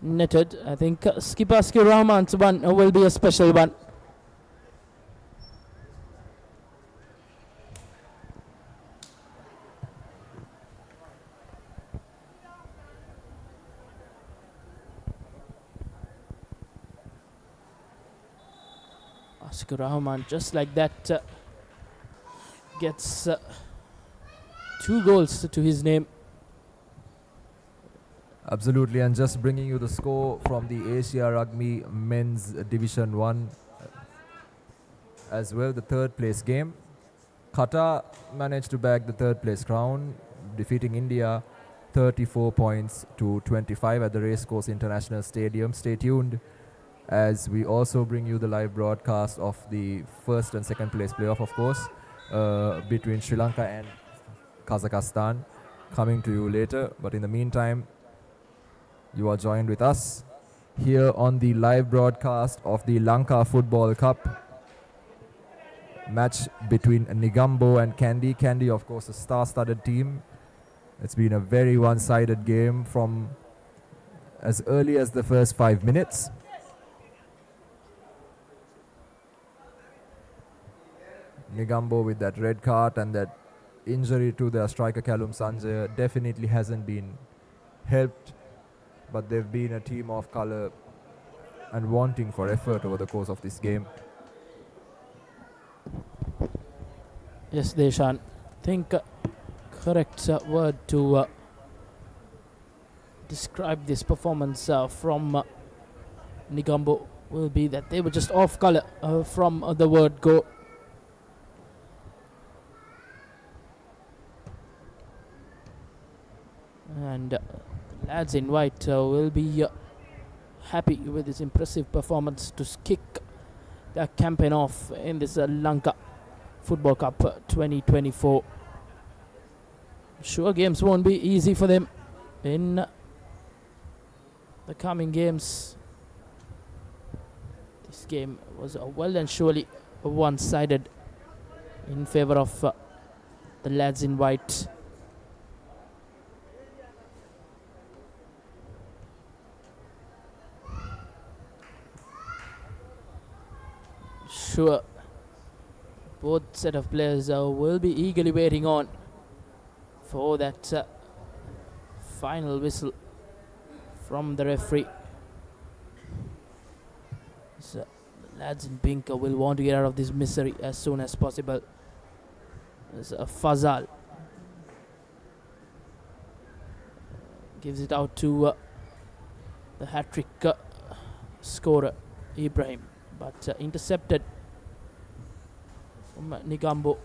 netted. I think skipper Asikur Rahman's one will be a special one. Asikur Rahman, just like that, gets 2 goals to his name. Absolutely, and just bringing you the score from the Asia Rugby Men's Division 1 as well, the 3rd place game. Qatar managed to bag the 3rd place crown, defeating India 34 points to 25 at the Racecourse International Stadium. Stay tuned as we also bring you the live broadcast of the 1st and 2nd place playoff, of course, between Sri Lanka and Kazakhstan, coming to you later. But in the meantime, you are joined with us here on the live broadcast of the Lanka Football Cup match between Negombo and Kandy. Kandy, of course, a star-studded team. It's been a very one-sided game from as early as the first 5 minutes. Negombo with that red card and that injury to their striker Callum Sanjay definitely hasn't been helped, but they've been a team of colour and wanting for effort over the course of this game. Yes, Deshan, I think correct word to describe this performance from Negombo will be that they were just off colour from the word go. And lads in white will be happy with this impressive performance to kick their campaign off in this Lanka Football Cup 2024. Sure, games won't be easy for them in the coming games. This game was well and surely one-sided in favour of the lads in white. sure both set of players will be eagerly waiting on for that final whistle from the referee. So the lads in pink will want to get out of this misery as soon as possible. There's Fazal gives it out to the hat-trick scorer Ibrahim, but intercepted from Negombo.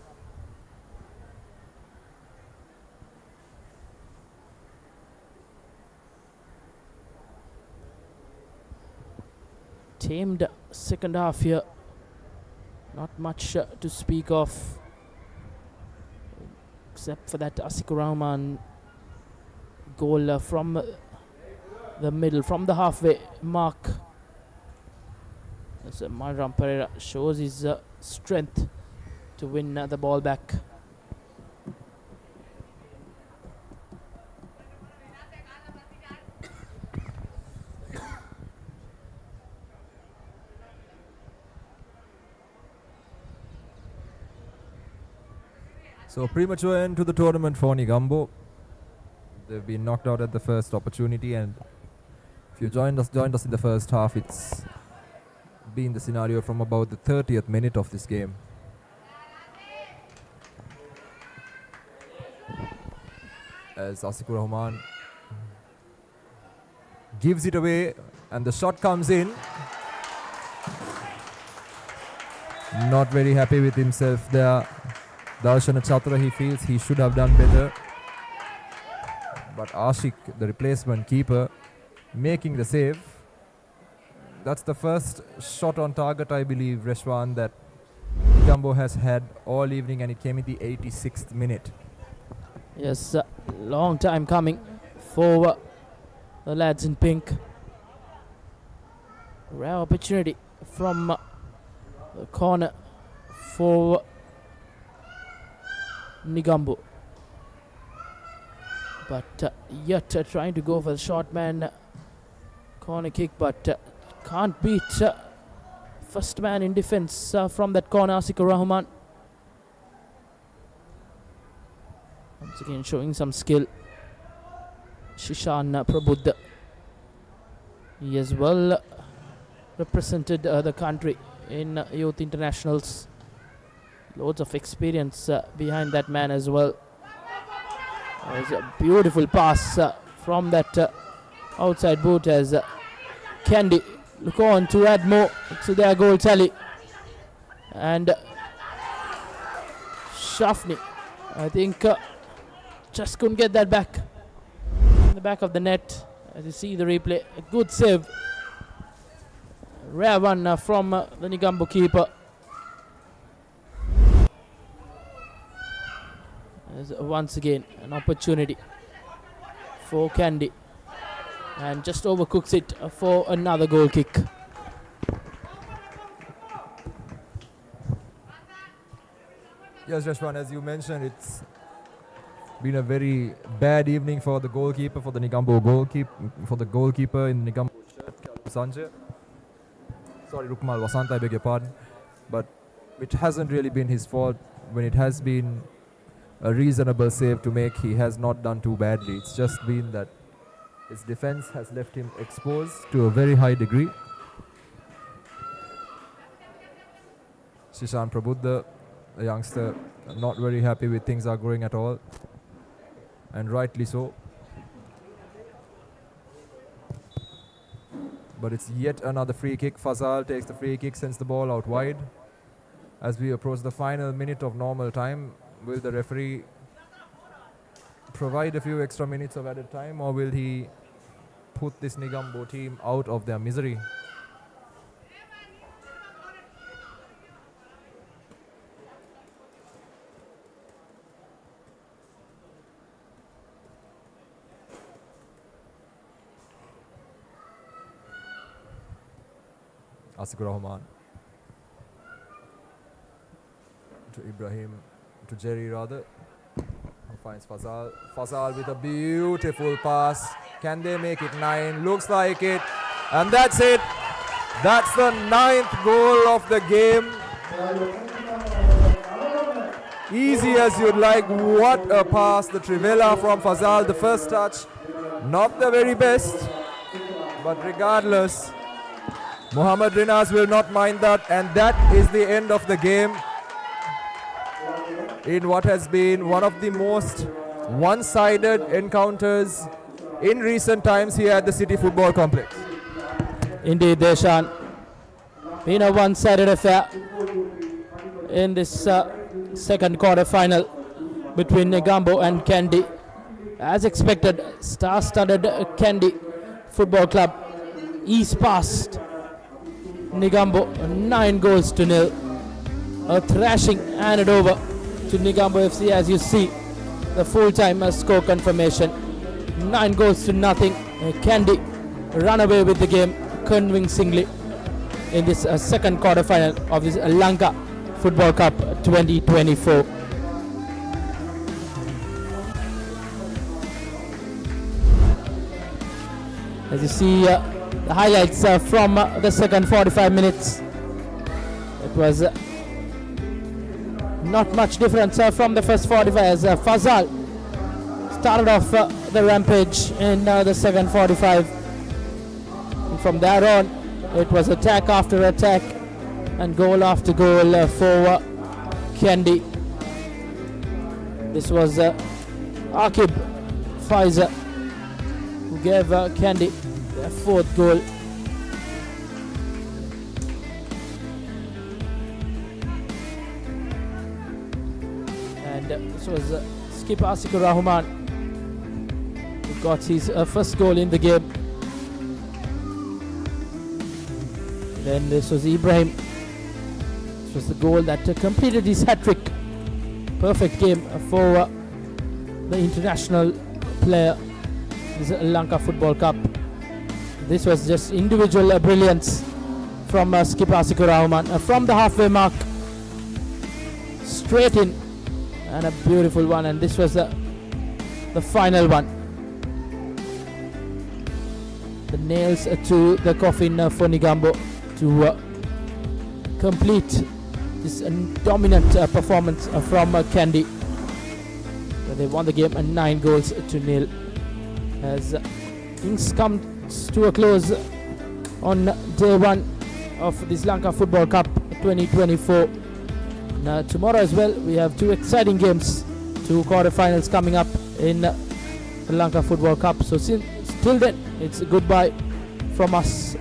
Tamed second half here, not much to speak of except for that Asikur Rahman goal from the middle, from the halfway mark. As Malram Pereira shows his strength to win the ball back. So premature end to the tournament for Negombo. They've been knocked out at the first opportunity, and if you joined us in the first half, it's been the scenario from about the 30th minute of this game. As Asikur Rahman gives it away, and the shot comes in. Not very happy with himself there. Darshana Chatra, he feels he should have done better. But Ashik, the replacement keeper, making the save. That's the first shot on target, I believe, Reshwan, that Negombo has had all evening, and it came in the 86th minute. Yes, long time coming for the lads in pink. Rare opportunity from the corner for Negombo, but yet trying to go for the short man corner kick, but can't beat first man in defense from that corner, Asikur Rahman. Once again showing some skill, Shishan Prabuddha. He as well represented the country in youth internationals. Loads of experience behind that man as well. There's a beautiful pass from that outside boot as Kandy look on to add more to their goal tally. And Shafni, I think, just couldn't get that back in the back of the net. As you see the replay, a good save. Rare one from the Negombo keeper. Once again an opportunity for Kandy, and just overcooks it for another goal kick. Yes, Rashwan, as you mentioned, it's been a very bad evening for the goalkeeper, for the Negombo goalkeeper in Negombo Sanjay. Sorry, Rukmal Vasanta, I beg your pardon. But it hasn't really been his fault. When it has been a reasonable save to make, he has not done too badly. It's just been that his defense has left him exposed to a very high degree. Shishan Prabuddha, a youngster, not very happy with things are going at all, and rightly so. But it's yet another free kick. Fazal takes the free kick, sends the ball out wide. As we approach the final minute of normal time, will the referee provide a few extra minutes of added time, or will he put this Negombo team out of their misery? Asikur Rahman to Ibrahim, to Jerry rather, who finds Fazal. Fazal with a beautiful pass. Can they make it 9? Looks like it. And that's it. That's the 9th goal of the game Easy as you'd like. What a pass. The Trivela from Fazal. The first touch. Not the very best. But regardless, Mohammad Rinaz will not mind that. And that is the end of the game. In what has been one of the most one-sided encounters in recent times here at the City Football Complex. Indeed, Deshan. Been a one-sided affair in this second quarter final between Negombo and Kandy. As expected, star-studded Kandy Football Club ease past Negombo 9-0. A thrashing handed over to Negombo FC, as you see the full-time score confirmation. 9-0. Kandy run away with the game convincingly in this second quarter final of this Lanka Football Cup 2024. As you see the highlights from the second 45 minutes, it was not much difference from the first 45 as Fazal started off the rampage in the second 45. And from there on, it was attack after attack and goal after goal for Kandy. This was Akib Faiza who gave Kandy their fourth goal. And this was skipper Asikur Rahman who got his first goal in the game. Then this was Ibrahim. This was the goal that completed his hat-trick. Perfect game for the international player. This is Lanka Football Cup. This was just individual brilliance from skipper Asikur Rahman. From the halfway mark, straight in, and a beautiful one. And this was the final one. The nails to the coffin for Negombo to complete this dominant performance from Kandy. They won the game 9-0 as things come to a close on day one of this Lanka Football Cup 2024. Now, tomorrow as well, we have two exciting games, two quarterfinals coming up in the Lanka Football Cup. So till then, it's goodbye from us